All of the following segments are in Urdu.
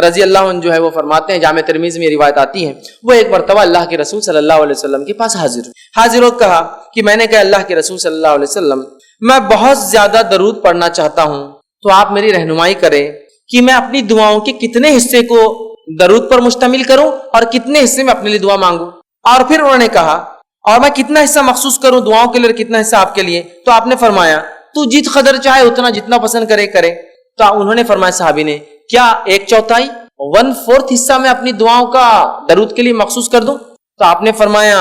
رضی اللہ عنہ جو ہے وہ فرماتے ہیں, جامع ترمذی میں یہ روایت آتی ہے, وہ ایک مرتبہ اللہ کے رسول صلی اللہ علیہ وسلم کے پاس حاضر ہو کہا کہ میں نے کہا اللہ کے رسول صلی اللہ علیہ وسلم میں بہت زیادہ درود پڑھنا چاہتا ہوں, تو آپ میری رہنمائی کریں کہ میں اپنی دعاؤں کے کتنے حصے کو درود پر مشتمل کروں اور کتنے حصے میں اپنے لیے دعا مانگوں. اور پھر انہوں نے کہا اور میں کتنا حصہ مخصوص کروں دعاؤں کے لیے اور کتنا حصہ آپ کے لیے؟ تو آپ نے فرمایا تو جت قدر چاہے اتنا, جتنا پسند کرے. تو انہوں نے فرمایا صحابی نے, کیا 1/4 1/4 حصہ میں اپنی دعاؤں کا درود کے لیے مخصوص کر دوں؟ تو آپ نے فرمایا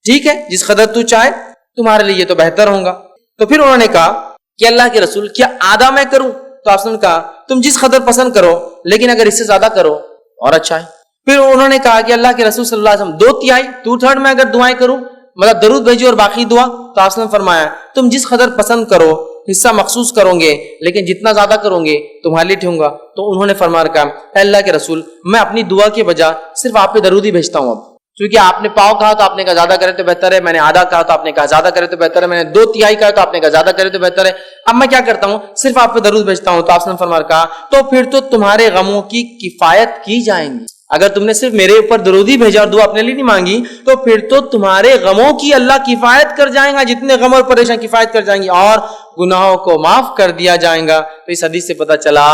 ٹھیک ہے, جس قدر تو چاہے, تمہارے لیے یہ تو بہتر ہوگا. تو پھر انہوں نے کہا کہ اللہ کے رسول کیا آدھا میں کروں؟ تو آپ نے کہا تم جس قدر پسند کرو, لیکن اگر اس سے زیادہ کرو اور اچھا ہے. پھر انہوں نے کہا کہ اللہ کے رسول صلی اللہ علیہ وسلم 2/3 2/3 میں اگر دعائیں کروں, مطلب درود بھیجو اور باقی دعا. تو آپ نے فرمایا تم جس قدر پسند کرو حصہ مخصوص کرو گے, لیکن جتنا زیادہ کرو گے تمہارے لیے ٹھیک ہوگا. تو انہوں نے فرمایا کہا اے اللہ کے رسول میں اپنی دعا کے بجائے صرف آپ پہ درود ہی بھیجتا ہوں. اب کیونکہ آپ نے پاؤ کہا تو آپ نے کہا زیادہ کرے تو بہتر ہے, میں نے آدھا کہا تو آپ نے کہا زیادہ کرے تو بہتر ہے, میں نے 2/3 کہا تو آپ نے کہا زیادہ کرے تو بہتر ہے. اب میں کیا کرتا ہوں, صرف آپ پہ درود بھیجتا ہوں. تو آپ نے فرمایا کہا تو پھر تو تمہارے غموں کی کفایت کی جائیں گی. اگر تم نے صرف میرے اوپر درود ہی بھیجا اور دعا اپنے لیے نہیں مانگی, تو پھر تو تمہارے غموں کی اللہ کفایت کر جائیں گا, جتنے غم اور پریشان کفایت کر جائیں گی, اور گناہوں کو معاف کر دیا جائیں گا. تو اس حدیث سے پتہ چلا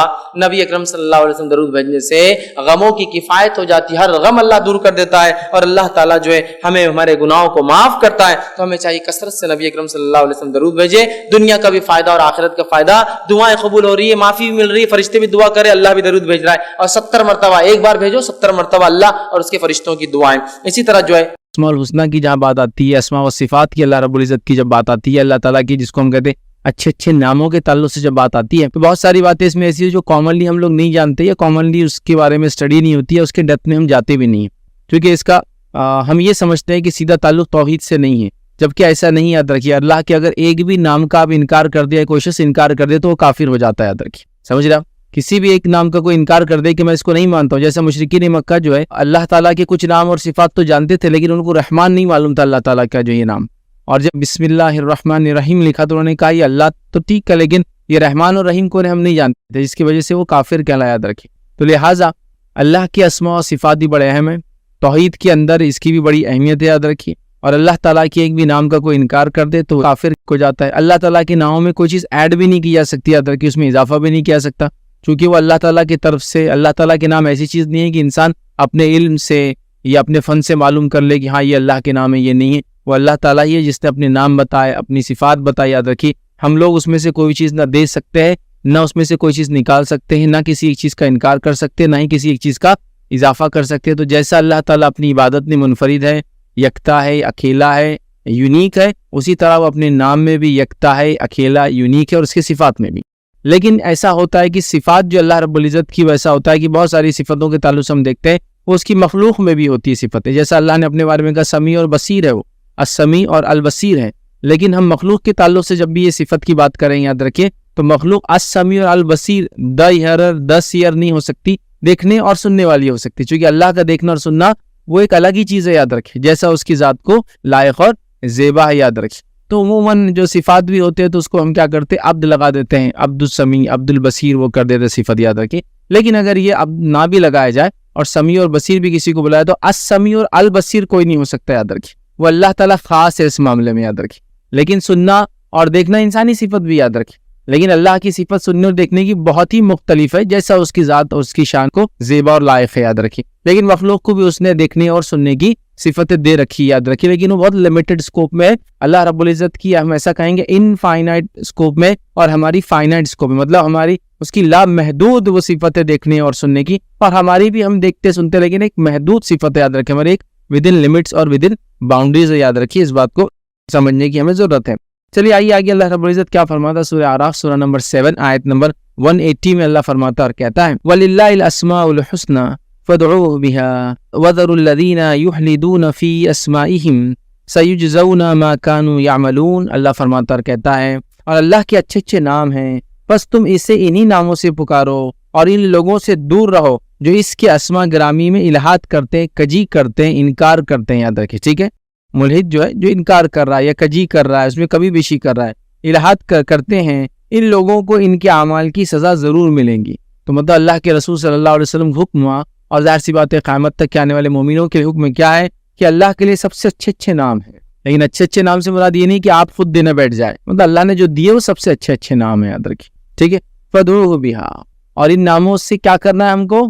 نبی اکرم صلی اللہ علیہ وسلم درود بھیجنے سے غموں کی کفایت ہو جاتی ہے, ہر غم اللہ دور کر دیتا ہے, اور اللہ تعالیٰ جو ہے ہمیں ہمارے گناہوں کو معاف کرتا ہے. تو ہمیں چاہیے کثرت سے نبی اکرم صلی اللہ علیہ وسلم درود بھیجے, دنیا کا بھی فائدہ اور آخرت کا فائدہ, دعائیں قبول ہو رہی ہے, معافی بھی مل رہی ہے, فرشتے بھی دعا کرے, اللہ بھی درود بھیج رہا ہے, اور 70 مرتبہ ایک بار بھیجو, 70 مرتبہ اللہ اور اس کے فرشتوں کی دعائیں. اسی طرح جو ہے اسماء الحسنہ کی جہاں بات آتی ہے, اسماء و صفات کی اللہ رب العزت کی جب بات آتی ہے, اللہ تعالیٰ کی جس کو ہم کہتے ہیں اچھے اچھے ناموں کے تعلق سے جب بات آتی ہے, تو بہت ساری باتیں اس میں ایسی ہیں جو کامنلی ہم لوگ نہیں جانتے یا کامنلی اس کے بارے میں اسٹڈی نہیں ہوتی ہے, اس کے ڈیپتھ میں ہم جاتے بھی نہیں ہیں, کیونکہ اس کا ہم یہ سمجھتے ہیں کہ سیدھا تعلق توحید سے نہیں ہے, جبکہ ایسا نہیں. یاد رکھیے اللہ کے اگر ایک بھی نام کا آپ انکار کر دیا, کوشش سے انکار کر دے, تو وہ کافر ہو جاتا ہے. یاد رکھیے, سمجھ رہے آپ, کسی بھی ایک نام کا کوئی انکار کر دے کہ میں اس کو نہیں مانتا ہوں, جیسے مشرکین مکہ جو ہے اللہ تعالیٰ کے کچھ نام اور صفات تو جانتے تھے, لیکن ان کو رحمان نہیں معلوم تھا اللہ تعالیٰ کا جو یہ نام, اور جب بسم اللہ الرحمن الرحیم لکھا تو انہوں نے کہا یہ اللہ تو ٹھیک ہے, لیکن یہ رحمان اور رحیم کو ہم نہیں جانتے تھے, جس کی وجہ سے وہ کافر کہلایا. یاد رکھیں. تو لہٰذا اللہ کے اسماء و صفات بھی بڑے اہم ہیں, توحید کے اندر اس کی بھی بڑی اہمیت ہے. یاد رکھیے, اور اللہ تعالیٰ کے ایک بھی نام کا کوئی انکار کر دے تو کافر ہو جاتا ہے. اللہ تعالیٰ کے ناموں میں کوئی چیز ایڈ بھی نہیں کی جا سکتی. یاد رکھیے, اس میں اضافہ بھی نہیں کیا سکتا, چونکہ وہ اللہ تعالیٰ کی طرف سے, اللہ تعالیٰ کے نام ایسی چیز نہیں ہے کہ انسان اپنے علم سے یا اپنے فن سے معلوم کر لے کہ ہاں یہ اللہ کے نام ہے, یہ نہیں ہے. وہ اللہ تعالیٰ ہی ہے جس نے اپنے نام بتائے, اپنی صفات بتائی. یاد رکھیے, ہم لوگ اس میں سے کوئی چیز نہ دے سکتے ہیں, نہ اس میں سے کوئی چیز نکال سکتے ہیں, نہ کسی ایک چیز کا انکار کر سکتے ہیں, نہ ہی کسی ایک چیز کا اضافہ کر سکتے ہیں. تو جیسا اللہ تعالیٰ اپنی عبادت میں منفرد ہے, یکتا ہے, اکیلا ہے, یونیک ہے, اسی طرح وہ اپنے نام میں بھی یکتا ہے, اکیلا, یونیک ہے, اور اس کے صفات میں بھی. لیکن ایسا ہوتا ہے کہ صفات جو اللہ رب العزت کی, ویسا ہوتا ہے کہ بہت ساری صفتوں کے تعلق سے ہم دیکھتے ہیں وہ اس کی مخلوق میں بھی ہوتی ہے صفتیں. جیسا اللہ نے اپنے بارے میں کہا سمیع اور بصیر ہے, وہ السمیع اور البصیر ہے, لیکن ہم مخلوق کے تعلق سے جب بھی یہ صفت کی بات کریں, یاد رکھیں, تو مخلوق السمیع اور البصیر دس ایئر نہیں ہو سکتی, دیکھنے اور سننے والی ہو سکتی, چونکہ اللہ کا دیکھنا اور سننا وہ ایک الگ ہی چیز ہے. یاد رکھیں, جیسا اس کی ذات کو لائق اور زیبا ہے. یاد رکھیں, تو عموماً جو صفات بھی ہوتے ہیں تو اس کو ہم کیا کرتے ہیں, عبد لگا دیتے ہیں, عبد السمیع, عبد البصیر, وہ کر دیتے صفت. یاد رکھیں, لیکن اگر یہ عبد نہ بھی لگایا جائے اور سمیع اور بصیر بھی کسی کو بلایا تو السمیع اور البصیر کوئی نہیں ہو سکتا. یاد رکھیں, وہ اللہ تعالیٰ خاص ہے اس معاملے میں. یاد رکھیں, لیکن سننا اور دیکھنا انسانی صفت بھی. یاد رکھیں, لیکن اللہ کی صفت سننے اور دیکھنے کی بہت ہی مختلف ہے, جیسا اس کی ذات اور اس کی شان کو زیبا اور لائق ہے. یاد رکھیں, لیکن مخلوق کو بھی اس نے دیکھنے اور سننے کی صفتیں دے رکھی. یاد رکھیں, لیکن وہ بہت لمیٹڈ سکوپ میں. اللہ رب العزت کی ہم ایسا کہیں گے انفائنائٹ سکوپ میں, اور ہماری فائنائٹ سکوپ میں, مطلب ہماری اس کی لامحدود وہ صفتیں دیکھنے اور سننے کی, اور ہماری بھی ہم دیکھتے سنتے, لیکن ایک محدود صفت ہے. یاد رکھیں, ہماری ایک ود ان لمٹس اور ود ان باؤنڈریز ہے. یاد رکھیے, اس بات کو سمجھنے کی ہمیں ضرورت ہے. چلیے آئیے آگے اللہ رب العزت کیا فرماتا ہے. سورہ اعراف سورہ نمبر 7 آیت نمبر 180 میں اللہ فرماتا اور کہتا ہے وَلِلَّهِ الْأَسْمَاءُ الْحُسْنَى فَادْعُوهُ بِهَا وَذَرُوا الَّذِينَ يُلْحِدُونَ فِي أَسْمَائِهِمْ سَيُجْزَوْنَ مَا كَانُوا يَعْمَلُونَ. اللہ فرماتا اور کہتا ہے, اور اللہ کے اچھے اچھے نام ہیں, بس تم اسے انہی ناموں سے پکارو اور ان لوگوں سے دور رہو جو اس کے اسماء گرامی میں الحاد کرتے, کجی کرتے, انکار کرتے ہیں. یاد رکھیں, ٹھیک ہے, ملحد جو ہے جو انکار کر رہا ہے یا کجی کر رہا ہے, اس میں کبھی بیشی کر رہا ہے, الحاد کرتے ہیں, ان لوگوں کو ان کے اعمال کی سزا ضرور ملیں گی. تو مطلب اللہ کے رسول صلی اللہ علیہ وسلم کو حکم ہوا، اور ظاہر سی بات ہے قیامت تک کے آنے والے مومنوں کے حکم میں کیا ہے کہ اللہ کے لیے سب سے اچھے اچھے نام ہیں. لیکن اچھے اچھے نام سے مراد یہ نہیں کہ آپ خود دینے بیٹھ جائے، مطلب اللہ نے جو دیے وہ سب سے اچھے اچھے نام ہیں، یاد رکھیے. ٹھیک ہے، فدعوہ بہا، اور ان ناموں سے کیا کرنا ہے ہم کو؟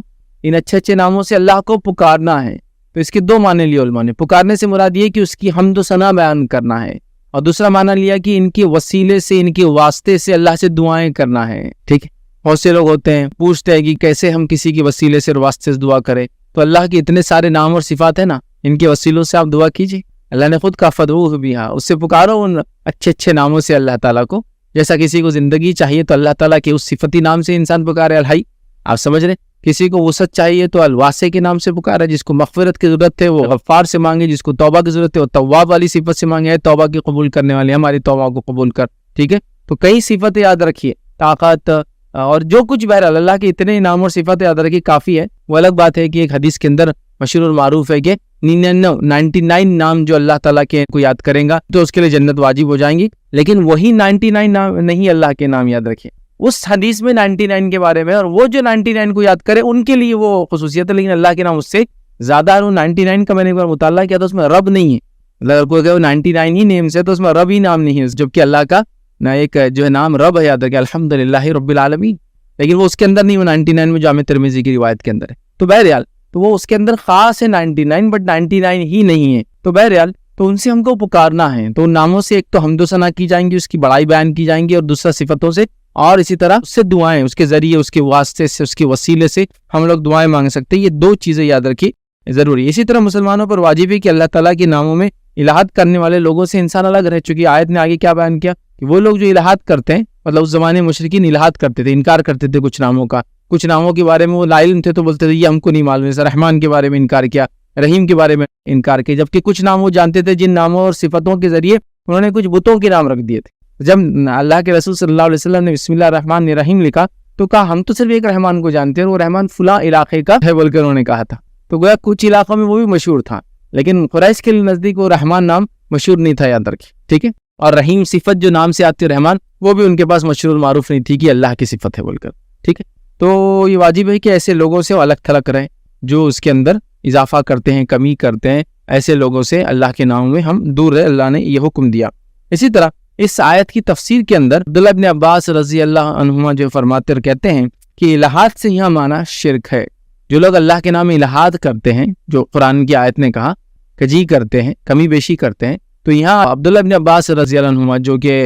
ان اچھے اچھے ناموں سے اللہ کو پکارنا ہے. تو اس کے دو معنی لیے علماء نے. پکارنے سے مراد یہ کہ اس کی حمد و ثنا بیان کرنا ہے، اور دوسرا معنی لیا کہ ان کے وسیلے سے، ان کے واسطے سے اللہ سے دعائیں کرنا ہے. ٹھیک ہے، بہت سے لوگ ہوتے ہیں پوچھتے ہیں کہ کیسے ہم کسی کے وسیلے سے اور واسطے سے دعا کریں. تو اللہ کے اتنے سارے نام اور صفات ہیں نا، ان کے وسیلوں سے آپ دعا کیجیے. اللہ نے خود کہا فدعوہ بہا، اس سے پکارو ان اچھے اچھے ناموں سے اللہ تعالیٰ کو. جیسا کسی کو زندگی چاہیے تو اللہ تعالیٰ کے اس صفتی نام سے انسان پکارے الحی، آپ سمجھ رہے. کسی کو وسعت چاہیے تو الواسع کے نام سے پکارے. جس کو مغفرت کی ضرورت ہے وہ غفار سے مانگے، جس کو توبہ کی ضرورت ہے وہ تواب والی صفت سے مانگے. توبہ کی قبول کرنے والے، ہماری توبہ کو قبول کر. ٹھیک ہے، تو کئی صفتیں یاد رکھیے، طاقت اور جو کچھ بہرحال اللہ کے اتنے نام اور صفات یاد رکھیے کافی ہے. وہ الگ بات ہے کہ ایک حدیث کے اندر مشہور اور معروف ہے کہ 99 نام جو اللہ تعالیٰ کے کو یاد کریں گا تو اس کے لیے جنت واجب ہو جائیں گی. لیکن وہی 99 نام نہیں، اللہ کے نام یاد رکھیں. اس حدیث میں 99 کے بارے میں، اور وہ جو 99 کو یاد کرے ان کے لیے وہ خصوصیت ہے، لیکن اللہ کے نام اس سے زیادہ ہے. 99 کا میں نے ایک بار مطالعہ کیا تو اس میں رب نہیں ہے. اگر کوئی کہ 99 ہی نیمز ہے تو اس میں رب ہی نام نہیں ہے، جبکہ اللہ کا نہ ایک جو ہے نام رب ہے، یاد رکھیں الحمدللہ رب العالمین. لیکن وہ اس کے اندر نہیں، وہ 99 میں جامع ترمذی کی روایت کے اندر ہے. تو بہرحال تو وہ اس کے اندر خاص ہے 99، بٹ 99 ہی نہیں ہے. تو بہرحال تو ان سے ہم کو پکارنا ہے. تو ان ناموں سے ایک تو حمد و ثنا کی جائیں گی، اس کی بڑائی بیان کی جائیں گی، اور دوسرا صفتوں سے، اور اسی طرح اس سے دعائیں، اس کے ذریعے، اس کے واسطے سے، اس کے وسیلے سے ہم لوگ دعائیں مانگ سکتے ہیں. یہ دو چیزیں یاد رکھی ضروری. اسی طرح مسلمانوں پر واجب ہے کہ اللہ تعالیٰ کے ناموں میں الہات کرنے والے لوگوں سے انسان الگ رہ. چکی آیت نے آگے کیا بیان کیا کہ وہ لوگ جو الہات کرتے ہیں، مطلب اس زمانے مشرکین الہات کرتے تھے، انکار کرتے تھے کچھ ناموں کا. کچھ ناموں کے بارے میں وہ لا علم تھے تو بولتے تھے یہ ہم کو نہیں معلوم. جیسے رحمان کے بارے میں انکار کیا، رحیم کے بارے میں انکار کیا، جبکہ کچھ نام وہ جانتے تھے جن ناموں اور صفتوں کے ذریعے انہوں نے کچھ بتوں کے نام رکھ دیے تھے. جب اللہ کے رسول صلی اللہ علیہ وسلم نے بسم اللہ الرحمن الرحیم لکھا تو کہا ہم تو صرف ایک رحمان کو جانتے ہیں، اور وہ رحمان فلاں علاقے کا ہے بول کر انہوں نے کہا تھا. تو گویا کچھ علاقوں میں وہ بھی مشہور تھا، لیکن قریش کے نزدیک وہ رحمان نام مشہور نہیں تھا، یاد رکھیے. ٹھیک ہے، اور رحیم صفت جو نام سے آتی ہے رحمان، وہ بھی ان کے پاس مشہور معروف نہیں تھی کہ اللہ کی صفت ہے بول کر. ٹھیک ہے، تو یہ واجب ہے کہ ایسے لوگوں سے الگ تھلگ رہیں جو اس کے اندر اضافہ کرتے ہیں، کمی کرتے ہیں. ایسے لوگوں سے اللہ کے ناموں میں ہم دور رہے، اللہ نے یہ حکم دیا. اسی طرح اس آیت کی تفسیر کے اندر عبداللہ ابن عباس رضی اللہ عنہما جو فرماتے اور کہتے ہیں کہ الہات سے یہاں معنی شرک ہے. جو لوگ اللہ کے نام میں الہات کرتے ہیں، جو قرآن کی آیت نے کہا کجی کرتے ہیں، کمی بیشی کرتے ہیں، تو یہاں عبداللہ ابن عباس رضی اللہ عنہما جو کہ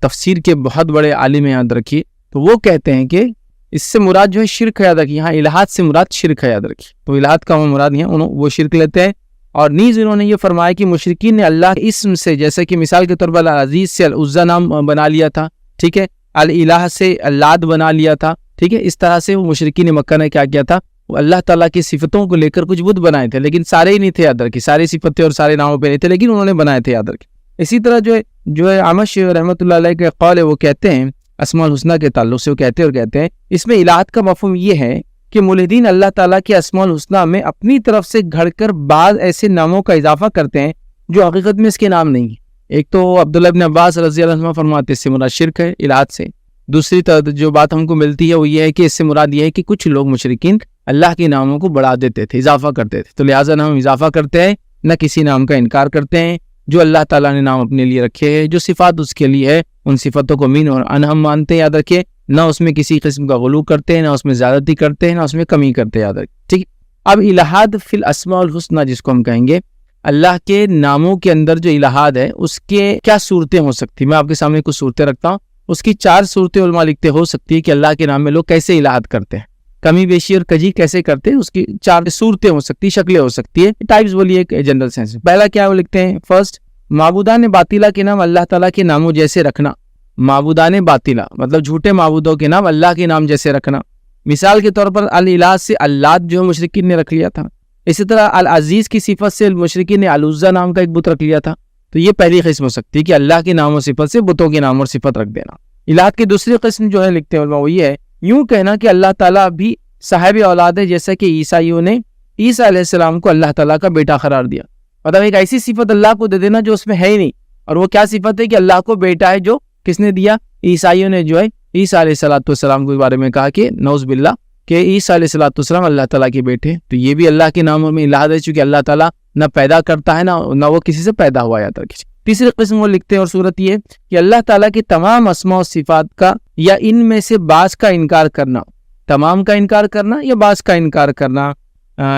تفسیر کے بہت بڑے عالم یاد رکھیے، تو وہ کہتے ہیں کہ اس سے مراد جو ہے شرک ہے. یاد رکھیے یہاں الہات سے مراد شرک ہے، یاد رکھیے. تو الہات کا وہ مراد نہیں ہے، وہ شرک لیتے ہیں. اور نیز انہوں نے یہ فرمایا کہ مشرکین نے اللہ کے اسم سے، جیسے کہ مثال کے طور پر العزیز سے العزا نام بنا لیا تھا. ٹھیک ہے، الہ سے اللات بنا لیا تھا. ٹھیک ہے، اس طرح سے وہ مشرکین مکہ نے کیا کیا تھا، وہ اللہ تعالیٰ کی صفتوں کو لے کر کچھ بت بنائے تھے، لیکن سارے ہی نہیں تھے، یاد رکھیے. ساری صفتیں اور سارے ناموں پہ نہیں تھے، لیکن انہوں نے بنائے تھے، یاد رکھیے. اسی طرح جو ہے عامش رحمۃ اللہ علیہ کے قول ہے، وہ کہتے ہیں اسماء الحسنہ کے تعلق سے، وہ کہتے ہیں اس میں الہات کا مفہوم یہ ہے کہ ملحدین اللہ تعالیٰ کے اسماء الحسنہ میں اپنی طرف سے گھڑ کر بعض ایسے ناموں کا اضافہ کرتے ہیں جو حقیقت میں اس کے نام نہیں ہیں. ایک تو عبداللہ ابن عباس رضی اللہ عنہ فرماتے اس سے مراد شرک ہے الہات سے. دوسری طرف جو بات ہم کو ملتی ہے وہ یہ ہے کہ اس سے مراد یہ ہے کہ کچھ لوگ مشرکین اللہ کے ناموں کو بڑھا دیتے تھے، اضافہ کرتے تھے. تو لہٰذا نہ ہم اضافہ کرتے ہیں، نہ کسی نام کا انکار کرتے ہیں. جو اللہ تعالیٰ نے نام اپنے لیے رکھے ہیں، جو صفات اس کے لیے ہے، ان صفتوں کو مین اور ان ہم مانتے ہیں، یاد رکھیے. نہ اس میں کسی قسم کا غلو کرتے ہیں، نہ اس میں زیادتی کرتے ہیں، نہ اس میں کمی کرتے ہیں، یاد رکھیے. ٹھیک. اب الہاد فی الاسماء الحسنہ جس کو ہم کہیں گے، اللہ کے ناموں کے اندر جو الہاد ہے اس کے کیا صورتیں ہو سکتی ہیں. میں آپ کے سامنے کچھ صورتیں رکھتا ہوں. اس کی 4 صورتیں علماء لکھتے ہو سکتی ہے کہ اللہ کے نام میں لوگ کیسے الہاد کرتے ہیں، کمی بیشی اور کجی کیسے کرتے ہیں. اس کی 4 صورتیں ہو سکتی، شکلیں ہو سکتی ہے، ٹائپس بولیے ایک جنرل سینس. پہلا کیا وہ لکھتے ہیں، فرسٹ معبودان باطلہ کے نام اللہ تعالیٰ کے ناموں جیسے رکھنا. معبودان باطلہ مطلب جھوٹے معبودوں کے نام اللہ کے نام جیسے رکھنا. مثال کے طور پر الالہ سے اللات جو مشرکین نے رکھ لیا تھا. اسی طرح العزیز کی صفت سے مشرکین نے العزا نام کا ایک بت رکھ لیا تھا. تو یہ پہلی قسم ہو سکتی ہے کہ اللہ کے نام و صفت سے بتوں کے نام اور صفت رکھ دینا. الہات کی دوسری قسم جو ہے لکھتے ہیں علماء وہ یہ ہے، یوں کہنا کہ اللہ تعالیٰ بھی صاحب اولاد ہے، جیسا کہ عیسائیوں نے عیسیٰ علیہ السلام کو اللہ تعالیٰ کا بیٹا قرار دیا. مطلب ایک ایسی صفت اللہ کو دے دینا جو اس میں ہے ہی نہیں. اور وہ کیا صفت ہے کہ اللہ کو بیٹا ہے، جو کس نے دیا، عیسائیوں نے جو ہے عیسیٰ علیہ السلام کے بارے میں کہا کہ نعوذ باللہ کہ عیسیٰ علیہ السلام اللہ تعالیٰ کے بیٹے، تو یہ بھی اللہ کے ناموں میں الہاد ہے، چونکہ اللہ تعالیٰ نہ پیدا کرتا ہے نہ وہ کسی سے پیدا ہوا یا کسی۔ تیسری قسم وہ لکھتے ہیں اور صورت یہ کہ اللہ تعالیٰ کی تمام اسماء و صفات کا یا ان میں سے بعض کا انکار کرنا، تمام کا انکار کرنا یا بعض کا انکار کرنا،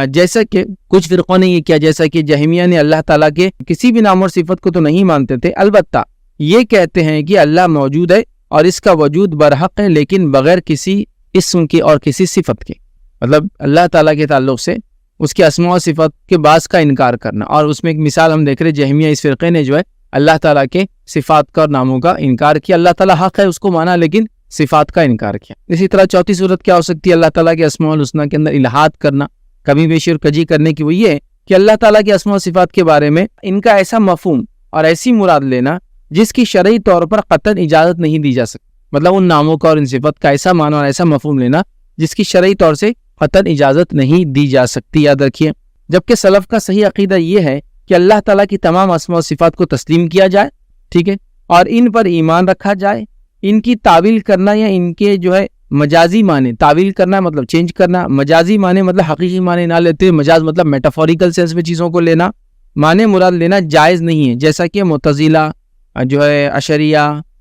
جیسا کہ کچھ فرقوں نے یہ کیا، جیسا کہ جہمیہ نے اللہ تعالیٰ کے کسی بھی نام اور صفت کو تو نہیں مانتے تھے، البتہ یہ کہتے ہیں کہ اللہ موجود ہے اور اس کا وجود برحق ہے، لیکن بغیر کسی اسم کی اور کسی صفت کی، مطلب اللہ تعالیٰ کے تعلق سے اس کے اسماء و صفات کے بعض کا انکار کرنا۔ اور اس میں ایک مثال ہم دیکھ رہے، جہمیہ اس فرقے نے جو ہے اللہ تعالیٰ کے صفات کا اور ناموں کا انکار کیا، اللہ تعالیٰ حق ہے اس کو مانا لیکن صفات کا انکار کیا۔ اسی طرح چوتھی صورت کیا ہو سکتی ہے اللہ تعالیٰ کے اسماء الحسنی کے اندر الہاد کرنا، کمی بیشی اور کجی کرنے کی، وہ یہ ہے کہ اللہ تعالیٰ کے اسماء و صفات کے بارے میں ان کا ایسا مفہوم اور ایسی مراد لینا جس کی شرعی طور پر قطعاً اجازت نہیں دی جا سکتی، مطلب ان ناموں کا اور ان صفات کا ایسا معنی اور ایسا مفہوم لینا جس کی شرعی طور سے قطعاً اجازت نہیں دی جا سکتی، یاد رکھیے۔ جبکہ سلف کا صحیح عقیدہ یہ ہے کہ اللہ تعالیٰ کی تمام اسماء و صفات کو تسلیم کیا جائے، ٹھیک ہے، اور ان پر ایمان رکھا جائے، ان کی تعویل کرنا یا ان کے جو ہے مجازی معنی، تعویل کرنا مطلب چینج کرنا، مجازی معنی مطلب حقیقی معنی نہ لیتے، مجاز مطلب میٹافوریکل سینس میں چیزوں کو لینا، معنی مراد لینا جائز نہیں ہے، جیسا کہ معتزلہ جو ہے اشعریہ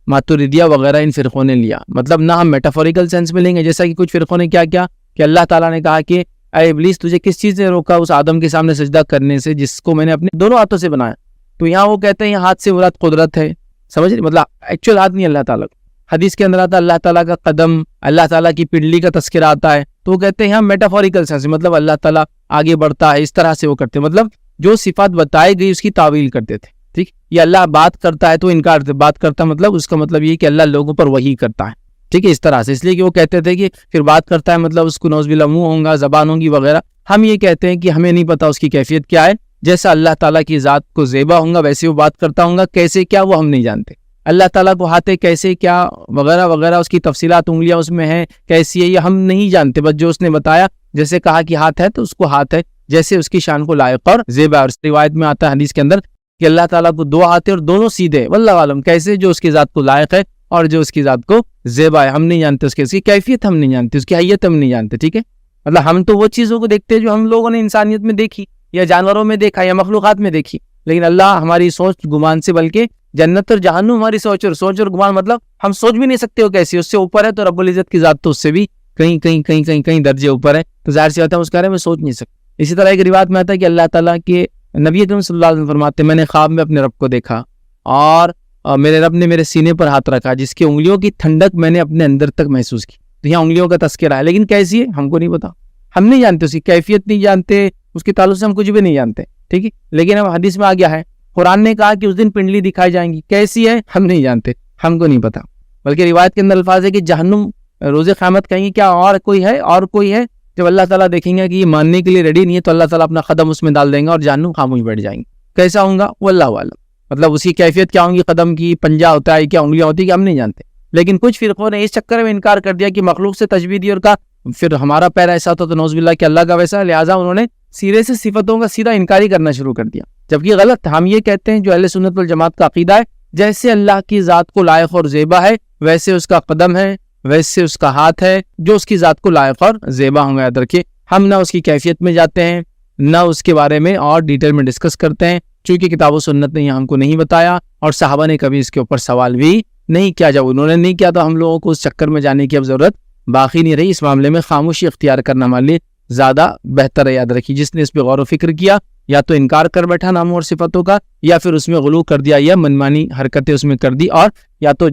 ماتریدیہ وغیرہ ان فرقوں نے لیا، مطلب نہ ہم میٹافوریکل سینس میں لیں گے، جیسا کہ کچھ فرقوں نے کیا کیا کہ اللہ تعالیٰ نے کہا کہ اے ابلیس تجھے کس چیز نے روکا اس آدم کے سامنے سجدہ کرنے سے جس کو میں نے اپنے دونوں ہاتھوں سے بنایا، تو یہاں وہ کہتے ہیں یہ ہاتھ سے مراد قدرت ہے، سمجھ رہے، مطلب ایکچوئل ہاتھ نہیں اللہ تعالیٰ کو۔ حدیث کے اندر آتا ہے اللہ تعالیٰ کا قدم، اللہ تعالیٰ کی پنڈلی کا تذکرہ آتا ہے، تو وہ کہتے ہیں یہاں میٹافوریکل سینس، مطلب اللہ تعالیٰ آگے بڑھتا ہے، اس طرح سے وہ کرتے، مطلب جو صفات بتائی گئی اس کی تعویل کرتے تھے، ٹھیک۔ یہ اللہ بات کرتا ہے تو انکار کرتے، بات کرتا مطلب اس کا مطلب یہ کہ اللہ لوگوں پر وحی کرتا ہے، ٹھیک ہے، اس طرح سے، اس لیے کہ وہ کہتے تھے کہ پھر بات کرتا ہے مطلب اس کو نعوذ باللہ منہ ہوں گا، زبان ہوں گی وغیرہ۔ ہم یہ کہتے ہیں کہ ہمیں نہیں پتا اس کی کیفیت کیا ہے، جیسا اللہ تعالیٰ کی ذات کو زیبا ہوں گا ویسے وہ بات کرتا ہوں گا، کیسے کیا وہ ہم نہیں جانتے، اللہ تعالیٰ کو ہاتھ ہے کیسے کیا وغیرہ وغیرہ، اس کی تفصیلات انگلیاں اس میں ہیں کیسی ہے یہ ہم نہیں جانتے، بس جو اس نے بتایا، جیسے کہا کہ ہاتھ ہے تو اس کو ہاتھ ہے جیسے اس کی شان کو لائق اور زیبا۔ اور روایت میں آتا ہے حدیث کے اندر کہ اللہ تعالیٰ کو دو ہاتھ ہے اور دونوں سیدھے، واللہ عالم کیسے، جو اس کی ذات کو لائق ہے اور جو اس کی ذات کو زیبا ہے، ہم نہیں جانتے اس کی کیفیت، ہم نہیں جانتے اس کی حیت، ہم نہیں جانتے، ٹھیک ہے۔ مطلب ہم تو وہ چیزوں کو دیکھتے ہیں جو ہم لوگوں نے انسانیت میں دیکھی یا جانوروں میں دیکھا یا مخلوقات میں دیکھی، لیکن اللہ ہماری سوچ گمان سے، بلکہ جنت اور جہنم ہماری سوچ اور گمان، مطلب ہم سوچ بھی نہیں سکتے ہو کیسی، اس سے اوپر ہے، تو رب العزت کی ذات تو اس سے بھی کہیں درجے اوپر ہے، تو ظاہر سی بات ہے اس کے بارے میں سوچ نہیں سکتے۔ اسی طرح ایک روایت میں آتا ہے کہ اللہ تعالیٰ کے نبی اکرم صلی اللہ علیہ وسلم فرماتے ہیں میں نے خواب میں اپنے رب کو دیکھا اور میرے رب نے میرے سینے پر ہاتھ رکھا جس کی انگلیوں کی ٹھنڈک میں نے اپنے اندر تک محسوس کی، تو یہاں انگلیوں کا تذکرہ ہے، لیکن کیسی ہے ہم کو نہیں پتا، ہم نہیں جانتے، اس کی کیفیت نہیں جانتے، اس کے تعلق سے ہم کچھ بھی نہیں جانتے، ٹھیک ہے۔ لیکن اب حدیث میں آ گیا ہے، قرآن نے کہا کہ اس دن پنڈلی دکھائی جائیں گی، کیسی ہے ہم نہیں جانتے، ہم کو نہیں پتا، بلکہ روایت کے اندر الفاظ ہے کہ جہنم روز قیامت کہیں گے کیا اور کوئی ہے، جب اللہ تعالیٰ دیکھیں گے کہ یہ ماننے کے لیے ریڈی نہیں ہے تو اللہ تعالیٰ اپنا قدم اس میں ڈال دیں گے اور جہنم خاموش بیٹھ جائیں گے، کیسا ہوں گا وہ اللہ عالم، مطلب اس کی کیفیت کیا ہوں گی، قدم کی پنجہ ہوتا ہے کیا انگلیاں ہوتی ہے کہ ہم نہیں جانتے۔ لیکن کچھ فرقوں نے اس چکر میں انکار کر دیا کہ مخلوق سے تشبیہ دی اور کہا پھر ہمارا پیرا ایسا ہوتا تو نعوذ باللہ کہ اللہ کا ویسا، لہٰذا انہوں نے سیرے سے صفتوں کا سیدھا انکاری کرنا شروع کر دیا، جبکہ غلط۔ ہم یہ کہتے ہیں جو اہل سنت والجماعت کا عقیدہ ہے، جیسے اللہ کی ذات کو لائق اور زیبا ہے ویسے اس کا قدم ہے، ویسے اس کا ہاتھ ہے، جو اس کی ذات کو لائق اور زیبا ہوں گے، یاد رکھیے۔ ہم نہ اس کی کیفیت میں جاتے ہیں نہ اس کے بارے میں اور ڈیٹیل میں ڈسکس کرتے ہیں، چونکہ کتاب و سنت نے ہم کو نہیں بتایا اور صحابہ نے کبھی اس کے اوپر سوال بھی نہیں کیا، جب انہوں نے نہیں کیا تو ہم لوگوں کو اس چکر میں جانے کی اب ضرورت باقی نہیں رہی۔ اس معاملے میں خاموشی اختیار کرنا ہمارے لیے زیادہ بہتر ہے، یاد رکھیے۔ جس نے اس پہ غور و فکر کیا یا تو انکار کر بیٹھا ناموں اور صفتوں کا، یا پھر اس میں غلو کر دیا یا منمانی حرکتیں اس میں کر دی، اور یا تو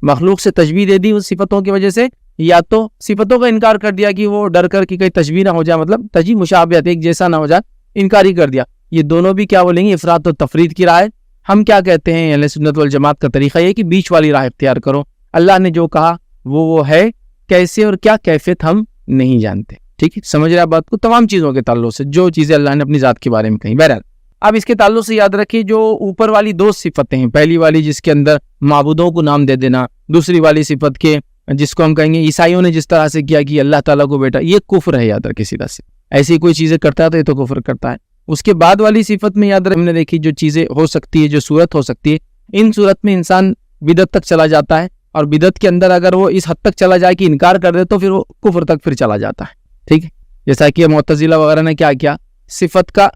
مخلوق سے تشبیہ دے دی اس صفتوں کی وجہ سے، یا تو صفتوں کا انکار کر دیا کہ وہ ڈر کر کہ کہیں تشبیہ نہ ہو جائے، مطلب تشبیہ مشابہت ایک جیسا نہ ہو جائے، انکار ہی کر دیا۔ یہ دونوں بھی کیا بولیں گے، افراط و تفرید کی رائے۔ ہم کیا کہتے ہیں اہل سنت والجماعت کا طریقہ یہ کہ بیچ والی راہ اختیار کرو، اللہ نے جو کہا وہ ہے، کیسے اور کیا کیفیت ہم نہیں جانتے، ٹھیک ہے۔ سمجھ رہے بات کو، تمام چیزوں کے تعلق سے جو چیزیں اللہ نے اپنی ذات کے بارے میں کہیں۔ بہرحال اب اس کے تعلق سے یاد رکھیے جو اوپر والی دو صفتیں ہیں، پہلی والی جس کے اندر معبودوں کو نام دے دینا، دوسری والی صفت کے جس کو ہم کہیں گے عیسائیوں نے جس طرح سے کیا کہ اللہ تعالیٰ کو بیٹا، یہ کفر ہے، یاد رکھیے سیدھا سے۔ ایسی کوئی چیزیں کرتا ہے تو یہ تو کفر کرتا ہے۔ اس کے بعد والی صفت میں یاد رکھ ہم نے دیکھی جو چیزیں ہو سکتی ہے، جو صورت ہو سکتی ہے، ان صورت میں انسان بدعت تک چلا جاتا ہے، اور بدعت کے اندر اگر وہ اس حد تک چلا جائے کہ انکار کر دے تو پھر وہ کفر تک پھر چلا جاتا ہے، ٹھیک ہے. جیسا کہ معتزلہ وغیرہ نے کیا کیا, صفت کا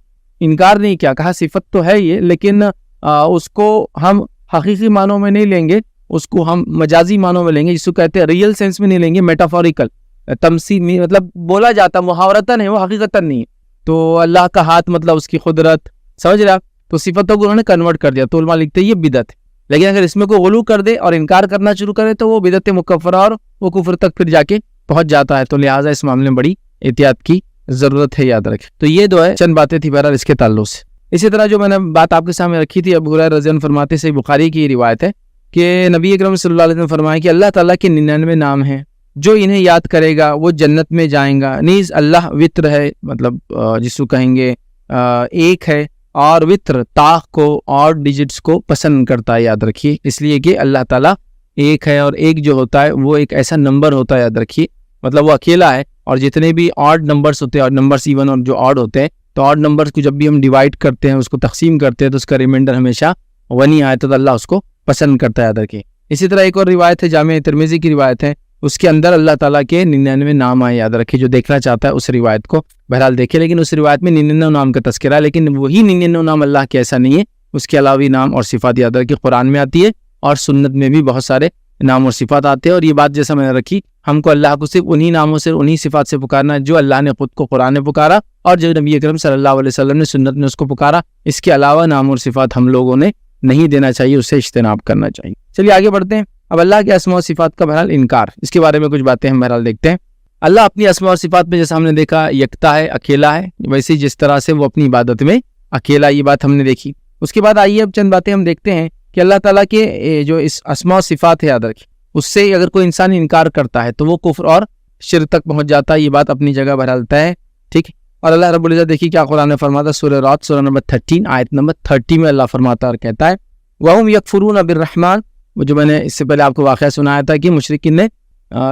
انکار نہیں کیا, کہا صفت تو ہے یہ لیکن اس کو ہم حقیقی معنوں میں نہیں لیں گے, اس کو ہم مجازی معنوں میں لیں گے, جس کو کہتے ہیں ریئل سینس میں نہیں لیں گے, میٹافوریکل تمثیل میں, مطلب بولا جاتا محاورتاً ہے, وہ حقیقتاً نہیں ہے. تو اللہ کا ہاتھ مطلب اس کی قدرت, سمجھ رہے آپ, تو صفتوں کو انہوں نے کنورٹ کر دیا. تو علماء لکھتے ہیں یہ بدعت ہے. لیکن اگر اس میں کوئی غلو کر دے اور انکار کرنا شروع کرے تو وہ بدعت مکفرہ اور وہ کفر تک پھر جا کے پہنچ جاتا ہے. تو لہٰذا اس معاملے میں بڑی احتیاط کی ضرورت ہے, یاد رکھیں. تو یہ دو ہے چند باتیں تھی بہرحال اس کے تعلق سے. اسی طرح جو میں نے بات آپ کے سامنے رکھی تھی, ابو ہریرہ رضی اللہ عنہ فرماتے, صحیح بخاری کی روایت ہے کہ نبی اکرم صلی اللہ علیہ وسلم فرمایا کہ اللہ تعالیٰ کے 99 نام ہیں, جو انہیں یاد کرے گا وہ جنت میں جائیں گا. نیز اللہ وطر ہے, مطلب جس کو کہیں گے ایک ہے, اور وطر طاق کو اور ڈیجٹس کو پسند کرتا ہے, یاد رکھیے. اس لیے کہ اللہ تعالیٰ ایک ہے, اور ایک جو ہوتا ہے وہ ایک ایسا نمبر ہوتا ہے, یاد رکھیے, مطلب وہ اکیلا ہے. اور جتنے بھی آڈ نمبرز ہوتے ہیں, اور نمبرز ایون اور جو آڈ ہوتے ہیں, تو آڈ نمبرز کو جب بھی ہم ڈیوائڈ کرتے ہیں, اس کو تقسیم کرتے ہیں, تو اس کا ریمائنڈر ہمیشہ 1 ہی آئے, تو اللہ اس کو پسند کرتا ہے, یاد رکھیے. اسی طرح ایک اور روایت ہے, جامع ترمذی کی روایت ہے, اس کے اندر اللہ تعالیٰ کے 99 نام آئے, یاد رکھیے. جو دیکھنا چاہتا ہے اس روایت کو بہرحال دیکھے, لیکن اس روایت میں 99 نام کا تذکرہ ہے, لیکن وہی 99 نام اللہ کے ایسا نہیں ہے, اس کے علاوہ نام اور صفات, یاد رکھیے, قرآن میں آتی ہے اور سنت میں بھی بہت سارے نام اور صفات آتے ہیں. اور یہ بات جیسا میں نے رکھی, ہم کو اللہ کو صرف انہی ناموں سے, انہی صفات سے پکارنا ہے جو اللہ نے خود کو قرآن میں پکارا, اور جو نبی اکرم صلی اللہ علیہ وسلم نے سنت میں اس کو پکارا. اس کے علاوہ نام اور صفات ہم لوگوں نے نہیں دینا چاہیے, اس سے اجتناب کرنا چاہیے. چلیے آگے بڑھتے ہیں. اب اللہ کے اسماء و صفات کا بہرحال انکار, اس کے بارے میں کچھ باتیں ہم بہرحال دیکھتے ہیں. اللہ اپنی اسماء و صفات میں جیسا ہم نے دیکھا یکتا ہے, اکیلا ہے, ویسے ہی جس طرح سے وہ اپنی عبادت میں اکیلا, یہ بات ہم نے دیکھی. اس کے بعد آئیے اب چند باتیں ہم دیکھتے ہیں کہ اللہ تعالیٰ کے جو اس اسماء و صفات ہے, یاد رکھیں, اس سے اگر کوئی انسان انکار کرتا ہے تو وہ کفر اور شرک تک پہنچ جاتا ہے. یہ بات اپنی جگہ بہرحال طے ہے, ٹھیک. اور اللہ رب العزت دیکھیے کیا قرآن میں فرماتا ہے, سورہ رات سورہ نمبر 13 آیت نمبر 30 میں اللہ فرماتا ہے اور کہتا ہے وَهُمْ يَكْفُرُونَ بِالرَّحْمَنِ. وہ جو میں نے اس سے پہلے آپ کو واقعہ سنایا تھا کہ مشرکین نے